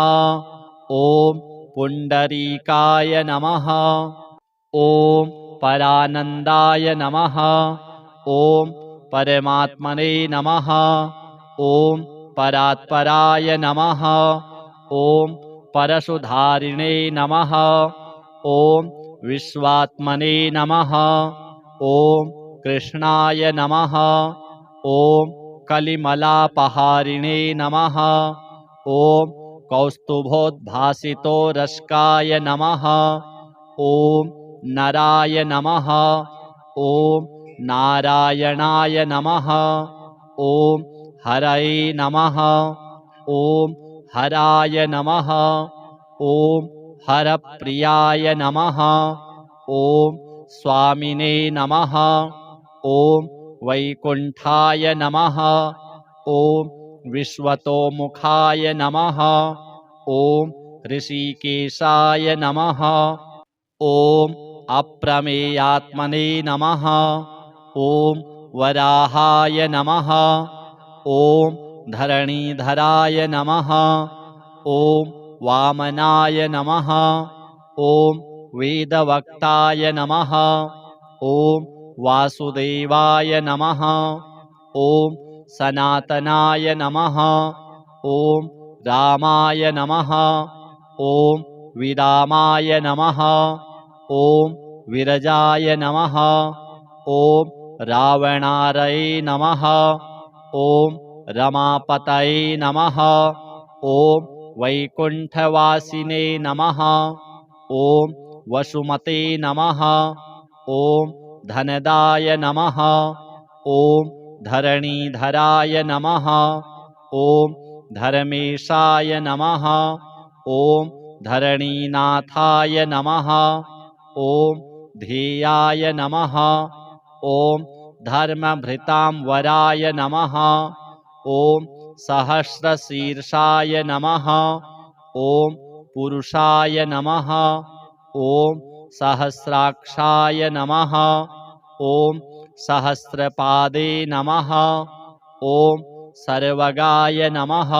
ॐ पुण्डरीकाय नमः। ॐ परानन्दाय नमः। ॐ परमात्मने नमः। ॐ परात्पराय नमः। ॐ परशुधारिणे नमः। ॐ विश्वात्मने नमः। ॐ कृष्णाय नमः। ॐ कलिमलापहारिणे नमः। ॐ कौस्तुभोद्भासितोरस्काय नमः। ॐ नराय नमः। ॐ नारायणाय नमः। ॐ हरये नमः। ॐ हराय नमः। ॐ हरप्रियाय नमः। ॐ स्वामिने नमः। ॐ वैकुण्ठाय नमः। ॐ विश्वतोमुखाय नमः। ॐ ऋषिकेशाय नमः। ॐ अप्रमेयात्मने नमः। ॐ वराहाय नमः। ॐ धरणीधराय नमः। ॐ वामनाय नमः। ॐ वेदवक्ताय नमः। ॐ वासुदेवाय नमः। ॐ सनातनाय नमः। ॐ रामाय नमः। ॐ विरामाय नमः। ॐ विरजाय नमः। ॐ रावणारये नमः। ॐ रमापतये नमः। ॐ वैकुण्ठवासिने नमः। ॐ वसुमते नमः। ॐ धनदाय नमः। ॐ धरणीधराय नमः। ॐ धर्मेशाय नमः। ॐ धरणीनाथाय नमः। ॐ ध्येयाय नमः। ॐ धर्मभृतां वराय नमः। ॐ सहस्रशीर्षाय नमः। ॐ पुरुषाय नमः। ॐ सहस्राक्षाय नमः। ॐ सहस्रपादे नमः। ॐ सर्वगाय नमः।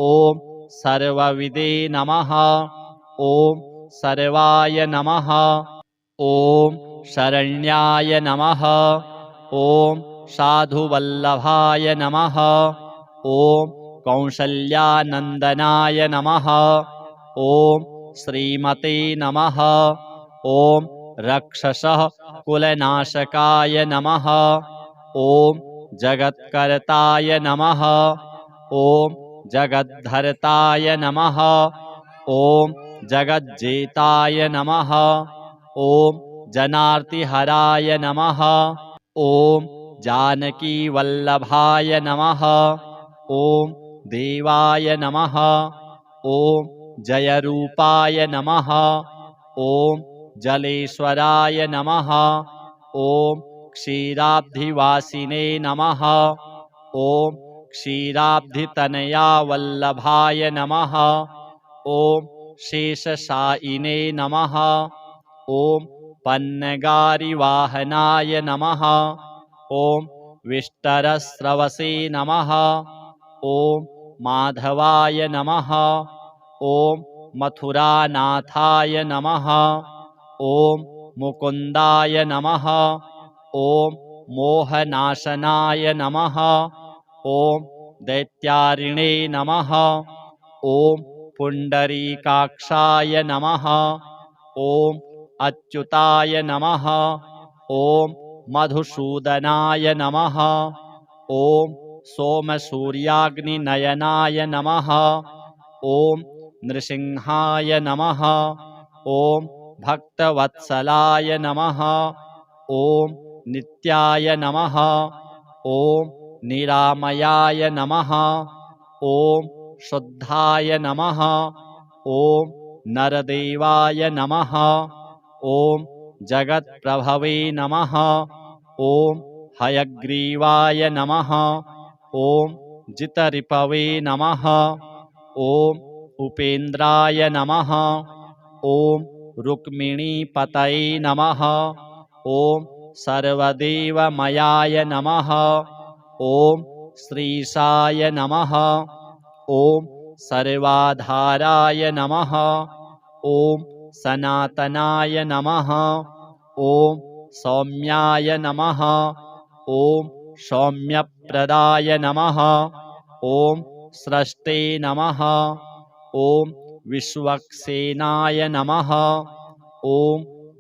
ॐ सर्वविदे नमः। ॐ सर्वाय नमः। ॐ शरण्याय नमः। ॐ साधुवल्लभाय नमः। ॐ कौसल्यानन्दनाय नमः। ॐ श्रीमते नमः। ॐ रक्षसः कुलनाशकाय नमः। ॐ जगत्कर्ताय नमः। ॐ जगद्धर्ताय नमः। ॐ जगज्जेताय नमः। ॐ जनार्तिहराय नमः। ॐ जानकीवल्लभाय नमः। ॐ देवाय नमः। ॐ जयरूपाय नमः। ॐ जलेश्वराय नमः। ॐ क्षीराब्धिवासिने नमः। ॐ क्षीराब्धितनयावल्लभाय नमः। ॐ शेषशायिने नमः। ॐ पन्नगारिवाहनाय नमः। ॐ विष्टरस्रवसे नमः। ॐ माधवाय नमः। ॐ मथुरानाथाय नमः। ॐ मुकुन्दाय नमः। ॐ मोहनाशनाय नमः। ॐ दैत्यारिणे नमः। ॐ पुण्डरीकाक्षाय नमः। ॐ अच्युताय नमः। ॐ मधुसूदनाय नमः। ॐ सोमसूर्याग्निनयनाय नमः। ॐ नृसिंहाय नमः। ॐ भक्तवत्सलाय नमः। ॐ नित्याय नमः। ॐ निरामयाय नमः। ॐ शुद्धाय नमः। ॐ नरदेवाय नमः। ॐ जगत्प्रभवे नमः। ॐ हयग्रीवाय नमः। ॐ जितरिपवे नमः। ॐ उपेन्द्राय नमः। ॐ रुक्मिणीपतये नमः। ॐ सर्वदेवमयाय नमः। ॐ श्रीशाय नमः। ॐ सर्वाधाराय नमः। ॐ सनातनाय नमः। ॐ सौम्याय नमः। ॐ सौम्यप्रदाय नमः। ॐ स्रष्टे नमः। ॐ विश्वक्सेनाय नमः। ॐ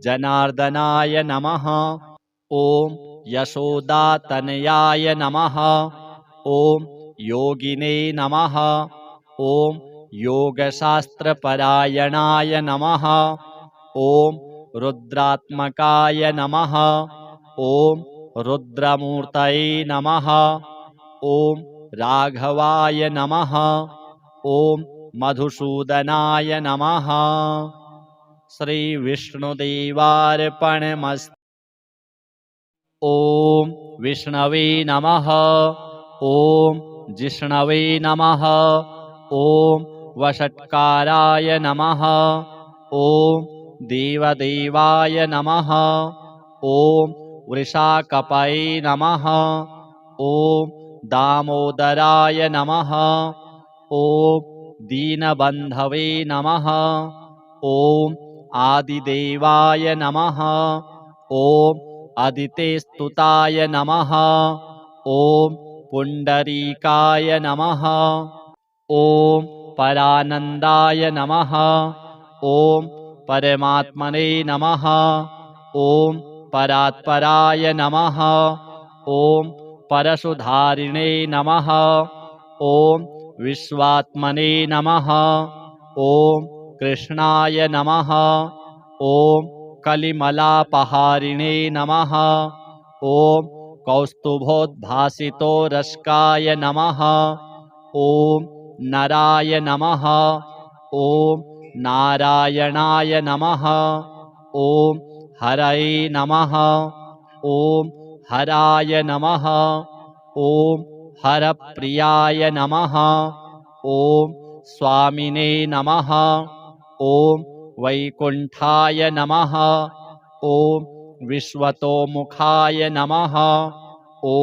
जनार्दनाय नमः। ॐ यशोदातनयाय नमः। ॐ योगिने नमः। ॐ योगशास्त्रपरायणाय नमः। ॐ रुद्रात्मकाय नमः। ॐ रुद्रमूर्तये नमः। ॐ राघवाय नमः। ॐ मधुसूदनाय नमः। श्री विष्णुदेवार्पणमस्तु। ॐ विष्णवे नमः। ॐ जिष्णवे नमः। ॐ वषट्काराय नमः। ॐ देवदेवाय नमः। ॐ वृषाकपये नमः। ॐ दामोदराय नमः। ॐ दीनबन्धवे नमः। ॐ आदिदेवाय नमः। ॐ अदितेस्तुताय नमः। ॐ पुण्डरीकाय नमः। ॐ परानन्दाय नमः। ॐ परमात्मने नमः। ॐ परात्पराय नमः। ॐ परशुधारिणे नमः। ॐ विश्वात्मने नमः। ॐ कृष्णाय नमः। ॐ कलिमलापहारिणे नमः। ॐ कौस्तुभोद्भासितोरस्काय नमः। ॐ नराय नमः। ॐ नारायणाय नमः। ॐ हरये नमः। ॐ हराय नमः। ॐ हरप्रियाय नमः। ॐ स्वामिने नमः। ॐ वैकुण्ठाय नमः। ॐ विश्वतोमुखाय नमः। ॐ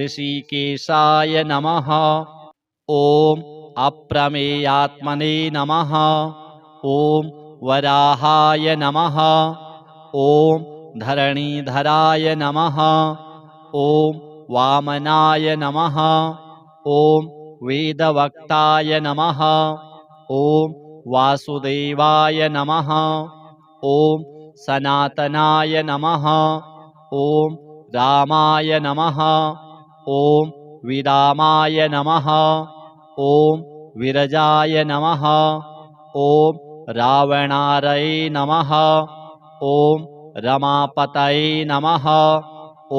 ऋषिकेशाय नमः। ॐ अप्रमेयात्मने नमः। ॐ वराहाय नमः। ॐ धरणीधराय नमः। ॐ वामनाय नमः। ॐ वेदवक्ताय नमः। ॐ वासुदेवाय नमः। ॐ सनातनाय नमः। ॐ रामाय नमः। ॐ विरामाय नमः। ॐ विरजाय नमः। ॐ रावणारये नमः। ॐ रमापतये नमः।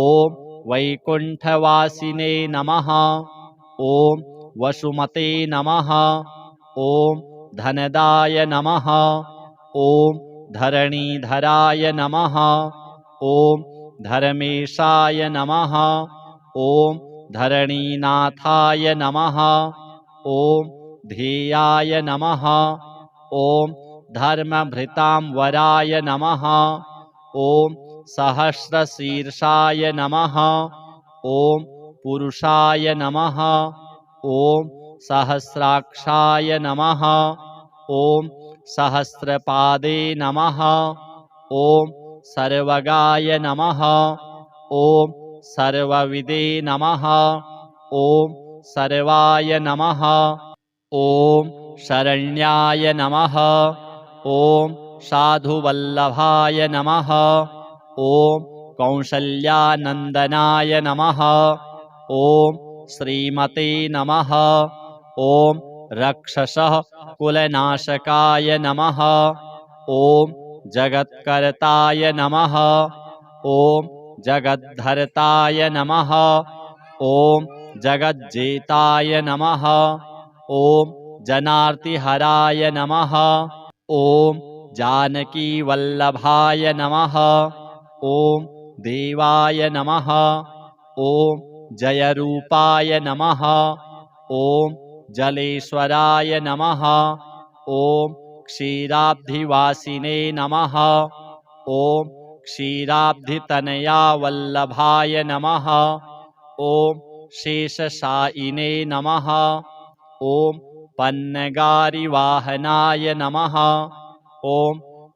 ॐ वैकुण्ठवासिने नमः। ॐ वसुमते नमः। ॐ धनदाय नमः। ॐ धरणीधराय नमः। ॐ धर्मेशाय नमः। ॐ धरणीनाथाय नमः। ॐ ध्येयाय नमः। ॐ धर्मभृतां वराय नमः। ॐ सहस्रशीर्षाय नमः। ॐ पुरुषाय नमः। ॐ सहस्राक्षाय नमः। ॐ सहस्रपादे नमः। ॐ सर्वगाय नमः। ॐ सर्वविदे नमः। ॐ सर्वाय नमः। ॐ शरण्याय नमः। ॐ साधुवल्लभाय नमः। ॐ कौसल्यानन्दनाय नमः। ॐ श्रीमते नमः। ॐ रक्षसः कुलनाशकाय नमः। ॐ जगत्कर्ताय नमः। ॐ जगद्धर्ताय नमः। ॐ जगज्जेताय नमः। ॐ जनार्तिहराय नमः। ॐ जानकीवल्लभाय नमः। ॐ देवाय नमः। ॐ जयरूपाय नमः। ॐ जलेश्वराय नमः। ॐ क्षीराब्धिवासिने नमः। ॐ क्षीराब्धितनयावल्लभाय नमः। ॐ शेषशायिने नमः। ॐ पन्नगारिवाहनाय नमः। ॐ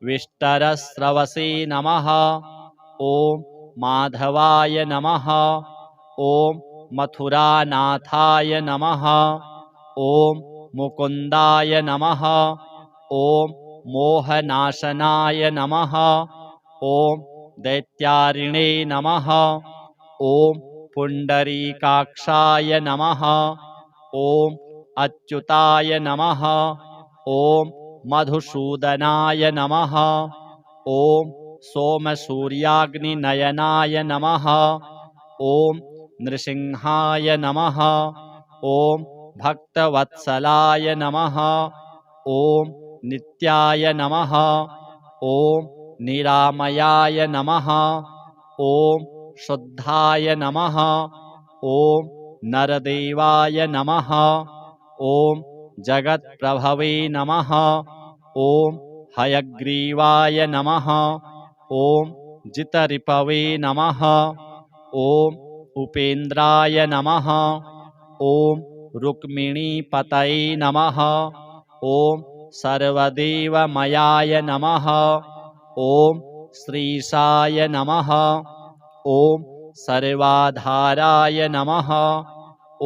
विष्टरस्रवसे नमः। ॐ माधवाय नमः। ॐ मथुरानाथाय नमः। ॐ मुकुन्दाय नमः। ॐ मोहनाशनाय नमः। ॐ दैत्यारिणे नमः। ॐ पुण्डरीकाक्षाय नमः। ॐ अच्युताय नमः। ॐ मधुसूदनाय नमः। ॐ सोमसूर्याग्निनयनाय नमः। ॐ नृसिंहाय नमः। ॐ भक्तवत्सलाय नमः। ॐ नित्याय नमः। ॐ निरामयाय नमः। ॐ शुद्धाय नमः। ॐ नरदेवाय नमः। ॐ जगत्प्रभवे नमः। ॐ हयग्रीवाय नमः। ॐ जितरिपवे नमः। ॐ उपेन्द्राय नमः। ॐ रुक्मिणीपतये नमः। ॐ सर्वदेवमयाय नमः। ॐ श्रीशाय नमः। ॐ सर्वाधाराय नमः। ॐ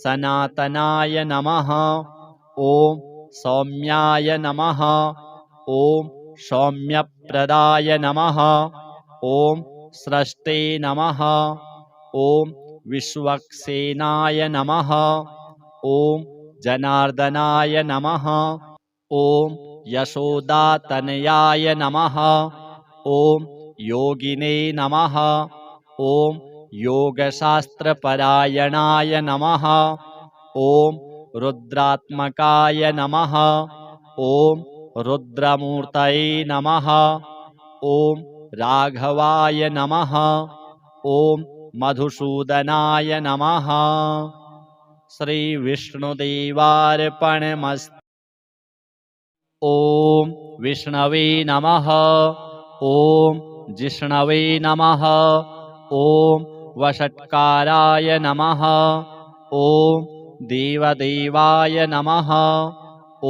सनातनाय नमः। ॐ सौम्याय नमः। ॐ सौम्यप्रदाय नमः। ॐ स्रष्टे नमः। ॐ विश्वक्सेनाय नमः। ॐ जनार्दनाय नमः। ॐ यशोदातनयाय नमः। ॐ योगिने नमः। ॐ योगशास्त्रपरायणाय नमः। ॐ रुद्रात्मकाय नमः। ॐ रुद्रमूर्तये नमः। ॐ राघवाय नमः। ॐ मधुसूदनाय नमः। श्रीविष्णुदेवार्पणमस्तु। ॐ विष्णवे नमः। ॐ जिष्णवे नमः। ॐ वषट्काराय नमः। ॐ देवदेवाय नमः।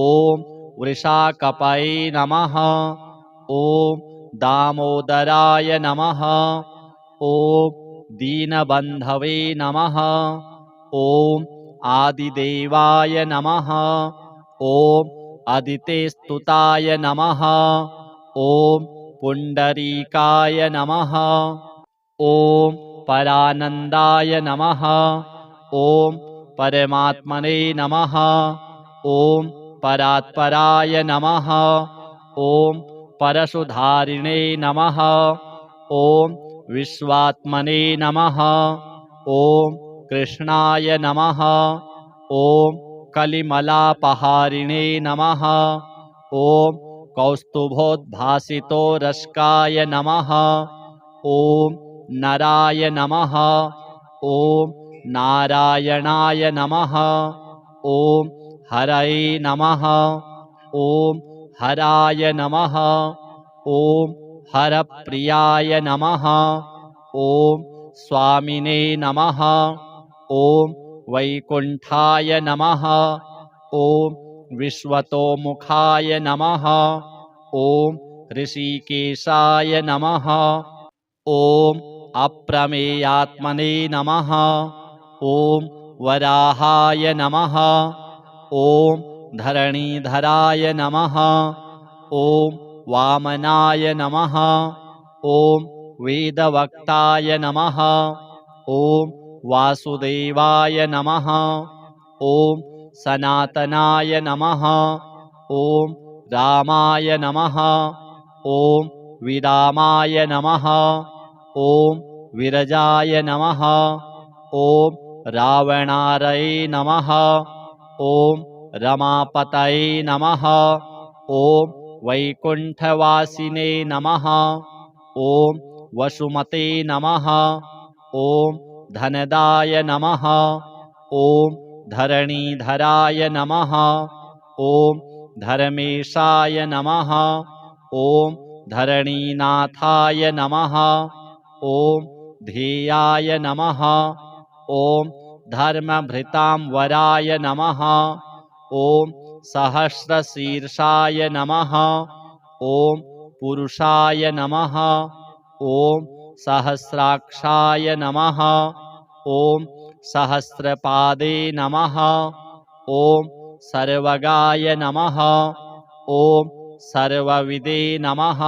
ॐ वृषाकपये नमः। ॐ दामोदराय नमः। ॐ दीनबन्धवे नमः। ॐ आदिदेवाय नमः। ॐ अदितेस्तुताय नमः। ॐ पुण्डरीकाय नमः। ॐ परानन्दाय नमः। ॐ परमात्मने नमः। ॐ परात्पराय नमः। ॐ परशुधारिणे नमः। ॐ विश्वात्मने नमः। ॐ कृष्णाय नमः। ॐ कलिमलापहारिणे नमः। ॐ कौस्तुभोद्भासितोरस्काय नमः। ॐ नराय नमः। ॐ नारायणाय नमः। ॐ हरये नमः। ॐ हराय नमः। ॐ हरप्रियाय नमः। ॐ स्वामिने नमः। ॐ वैकुण्ठाय नमः। ॐ विश्वतोमुखाय नमः। ॐ ऋषिकेशाय नमः। ॐ अप्रमेयात्मने नमः। ॐ वराहाय नमः। ॐ धरणीधराय नमः। ॐ वामनाय नमः। ॐ वेदवक्ताय नमः। ॐ वासुदेवाय नमः। ॐ सनातनाय नमः। ॐ रामाय नमः। ॐ विरामाय नमः। ॐ विरजाय नमः। ॐ रावणारये नमः। ॐ रमापतये नमः। ॐ वैकुण्ठवासिने नमः। ॐ वसुमते नमः। ॐ धनदाय नमः। ॐ धरणीधराय नमः। ॐ धर्मेशाय नमः। ॐ धरणीनाथाय नमः। ॐ ध्येयाय नमः। ॐ धर्मभृतां वराय नमः। ॐ सहस्रशीर्षाय नमः। ॐ पुरुषाय नमः। ॐ सहस्राक्षाय नमः। ॐ सहस्रपादे नमः। ॐ सर्वगाय नमः। ॐ सर्वविदे नमः।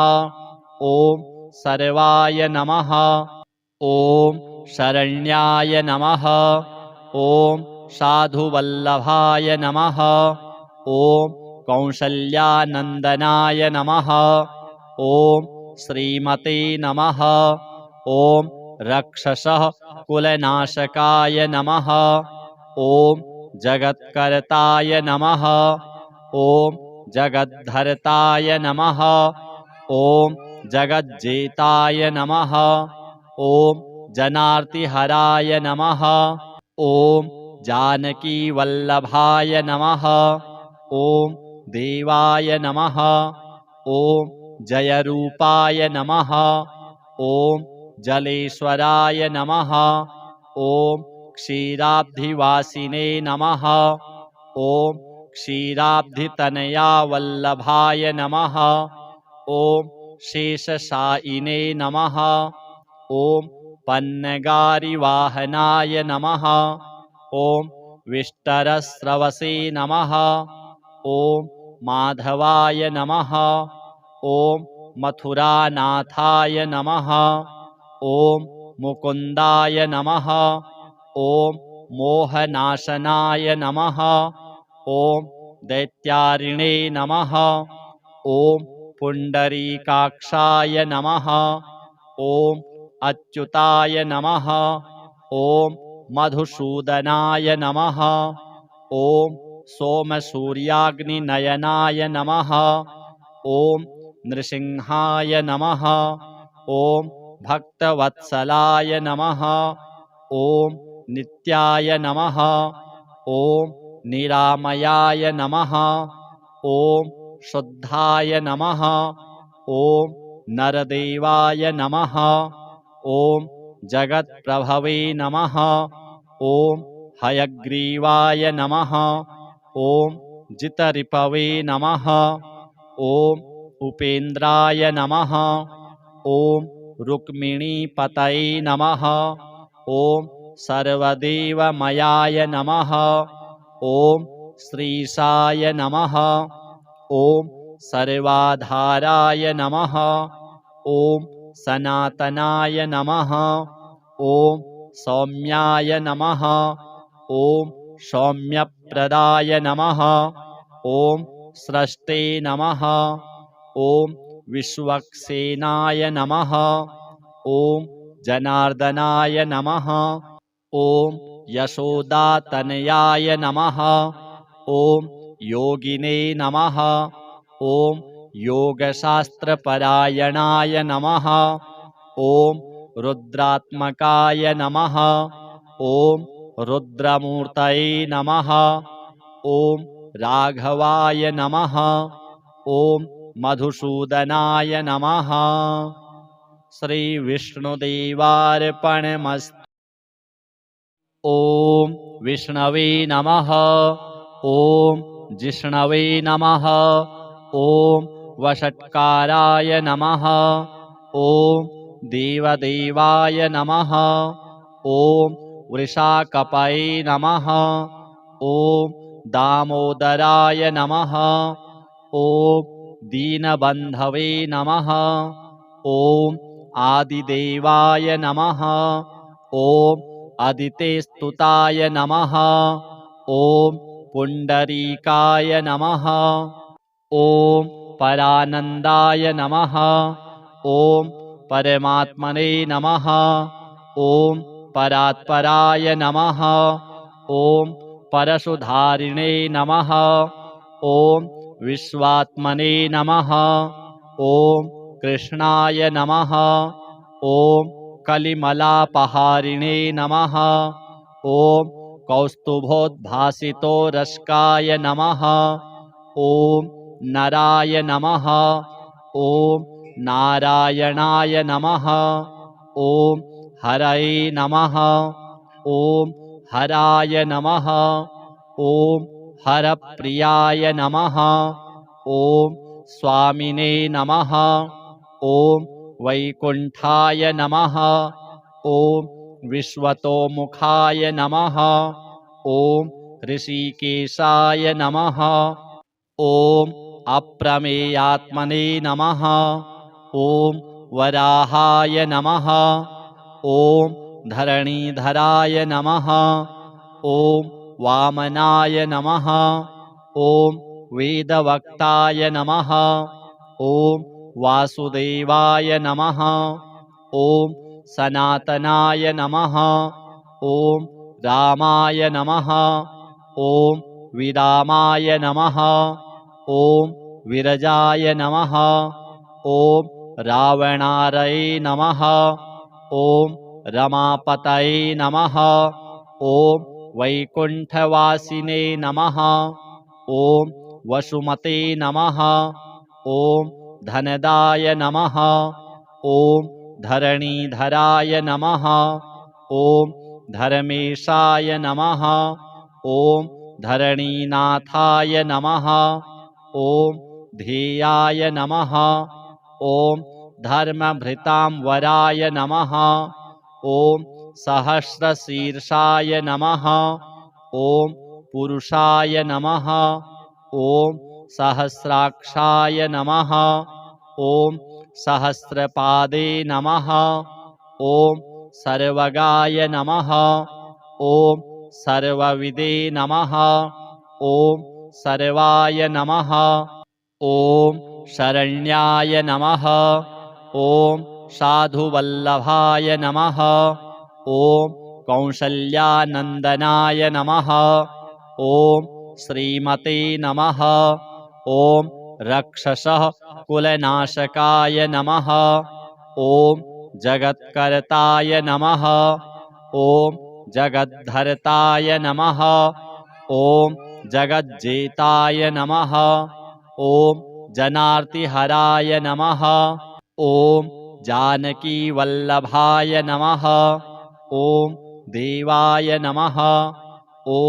ॐ सर्वाय नमः। ॐ शरण्याय नमः। ॐ साधुवल्लभाय नमः। ॐ कौसल्यानन्दनाय नमः। ॐ श्रीमते नमः। ॐ रक्षसः कुलनाशकाय नमः। ॐ जगत्कर्ताय नमः। ॐ जगद्धर्ताय नमः। ॐ जगज्जेताय नमः। ॐ जनार्तिहराय नमः। ॐ जानकीवल्लभाय नमः। ॐ देवाय नमः। ॐ जयरूपाय नमः। ॐ जलेश्वराय नमः। ॐ क्षीराब्धिवासिने नमः। ॐ क्षीराब्धितनयावल्लभाय नमः। ॐ शेषशायिने नमः। ॐ पन्नगारिवाहनाय नमः। ॐ विष्टरस्रवसे नमः। ॐ माधवाय नमः। ॐ मथुरानाथाय नमः। ॐ मुकुन्दाय नमः। ॐ मोहनाशनाय नमः। ॐ दैत्यारिणे नमः। ॐ पुण्डरीकाक्षाय नमः। ॐ अच्युताय नमः। ॐ मधुसूदनाय नमः। ॐ सोमसूर्याग्निनयनाय नमः। ॐ नृसिंहाय नमः। ॐ भक्तवत्सलाय नमः। ॐ नित्याय नमः। ॐ निरामयाय नमः। ॐ शुद्धाय नमः। ॐ नरदेवाय नमः। ॐ जगत्प्रभवे नमः। ॐ हयग्रीवाय नमः। ॐ जितरिपवे नमः। ॐ उपेन्द्राय नमः। ॐ रुक्मिणीपतये नमः। ॐ सर्वदेवमयाय नमः। ॐ श्रीशाय नमः। ॐ सर्वाधाराय नमः। ॐ सनातनाय नमः। ॐ सौम्याय नमः। ॐ सौम्यप्रदाय नमः। ॐ स्रष्टे नमः। ॐ विश्वक्सेनाय नमः। ॐ जनार्दनाय नमः। ॐ यशोदातनयाय नमः। ॐ योगिने नमः। ॐ योगशास्त्रपरायणाय नमः। ॐ रुद्रात्मकाय नमः। ॐ रुद्रमूर्तये नमः। ॐ राघवाय नमः। ॐ मधुसूदनाय नमः। श्रीविष्णुदेवार्पणमस्तु। ॐ विष्णवे नमः। ॐ जिष्णवे नमः। ॐ वषट्काराय नमः। ॐ देवदेवाय नमः। ॐ वृषाकपये नमः। ॐ दामोदराय नमः। ॐ दीनबन्धवे नमः। ॐ आदिदेवाय नमः। ॐ अदितेस्तुताय नमः। ॐ पुण्डरीकाय नमः। ॐ परानन्दाय नमः। ॐ परमात्मने नमः। ॐ परात्पराय नमः। ॐ परशुधारिणे नमः। ॐ विश्वात्मने नमः। ॐ कृष्णाय नमः। ॐ कलिमलापहारिणे नमः। ॐ कौस्तुभोद्भासितोरस्काय नमः। ॐ नराय नमः। ॐ नारायणाय नमः। ॐ हरये नमः। ॐ हराय नमः। ॐ हरप्रियाय नमः। ॐ स्वामिने नमः। ॐ वैकुण्ठाय नमः। ॐ विश्वतोमुखाय नमः। ॐ ऋषिकेशाय नमः। ॐ अप्रमेयात्मने नमः। ॐ वराहाय नमः। ॐ धरणीधराय नमः। ॐ वामनाय नमः। ॐ वेदवक्ताय नमः। ॐ वासुदेवाय नमः। ॐ सनातनाय नमः। ॐ रामाय नमः। ॐ विरामाय नमः। ॐ विरजाय नमः। ॐ रावणारये नमः। ॐ रमापतये नमः। ॐ वैकुण्ठवासिने नमः। ॐ वसुमते नमः। ॐ धनदाय नमः। ॐ धरणीधराय नमः। ॐ धर्मेशाय नमः। ॐ धरणीनाथाय नमः। ॐ ध्येयाय नमः। ॐ धर्मभृतां वराय नमः। ॐ सहस्रशीर्षाय नमः। ॐ पुरुषाय नमः। ॐ सहस्राक्षाय नमः। ॐ सहस्रपादे नमः। ॐ सर्वगाय नमः। ॐ सर्वविदे नमः। ॐ सर्वाय नमः। ॐ शरण्याय नमः। ॐ साधुवल्लभाय नमः। ॐ कौसल्यानन्दनाय नमः। ॐ श्रीमते नमः। ॐ रक्षसः कुलनाशकाय नमः। ॐ जगत्कर्ताय नमः। ॐ जगद्धर्ताय नमः। ॐ जगज्जेताय नमः। ॐ जनार्तिहराय नमः। ॐ जानकीवल्लभाय नमः। ॐ देवाय नमः। ॐ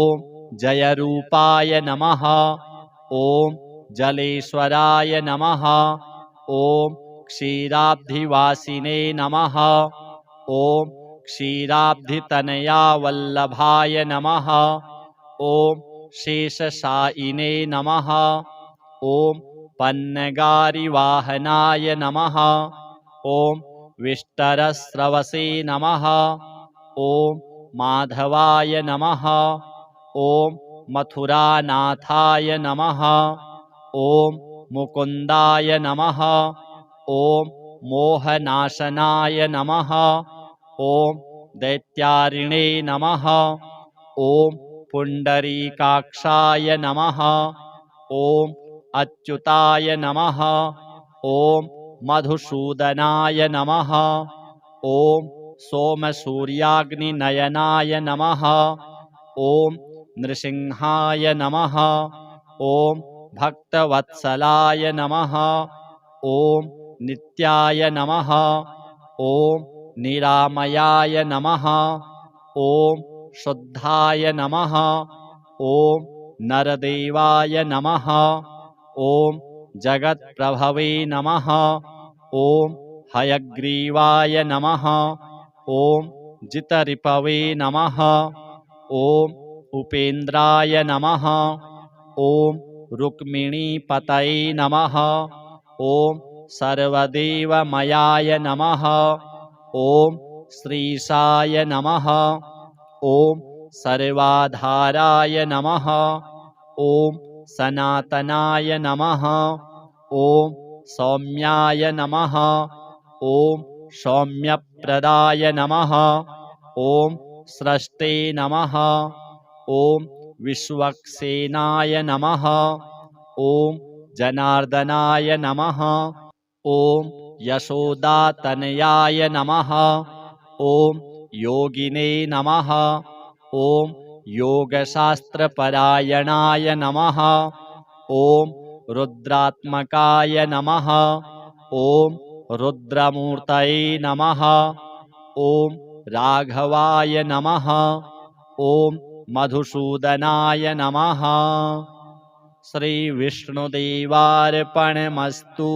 जयरूपाय नमः। ॐ जलेश्वराय नमः। ॐ क्षीराब्धिवासिने नमः। ॐ क्षीराब्धितनयावल्लभाय नमः। ॐ शेषशायिने नमः। ॐ पन्नगारिवाहनाय नमः। ॐ विष्टरस्रवसे नमः। ॐ माधवाय नमः। ॐ मथुरानाथाय नमः। ॐ मुकुन्दाय नमः। ॐ मोहनाशनाय नमः। ॐ दैत्यारिणे नमः। ॐ पुण्डरीकाक्षाय नमः। ॐ अच्युताय नमः। ॐ मधुसूदनाय नमः। ॐ सोमसूर्याग्निनयनाय नमः। ॐ नृसिंहाय नमः। ॐ भक्तवत्सलाय नमः। ॐ नित्याय नमः। ॐ निरामयाय नमः। ॐ शुद्धाय नमः। ॐ नरदेवाय नमः। ॐ जगत्प्रभवे नमः। ॐ हयग्रीवाय नमः। ॐ जितरिपवे नमः। ॐ उपेन्द्राय नमः। ॐ रुक्मिणीपतये नमः। ॐ सर्वदेवमयाय नमः। ॐ श्रीशाय नमः। ॐ सर्वाधाराय नमः। ॐ सनातनाय नमः। ॐ सौम्याय नमः। ॐ सौम्यप्रदाय नमः। ॐ स्रष्टे नमः। ॐ विश्वक्सेनाय नमः। ॐ जनार्दनाय नमः। ॐ यशोदातनयाय नमः। ॐ योगिने नमः। ॐ योगशास्त्रपरायणाय नमः। ॐ रुद्रात्मकाय नमः। ॐ रुद्रमूर्तये नमः। ॐ राघवाय नमः। ॐ मधुसूदनाय नमः। श्रीविष्णुदेवार्पणमस्तु।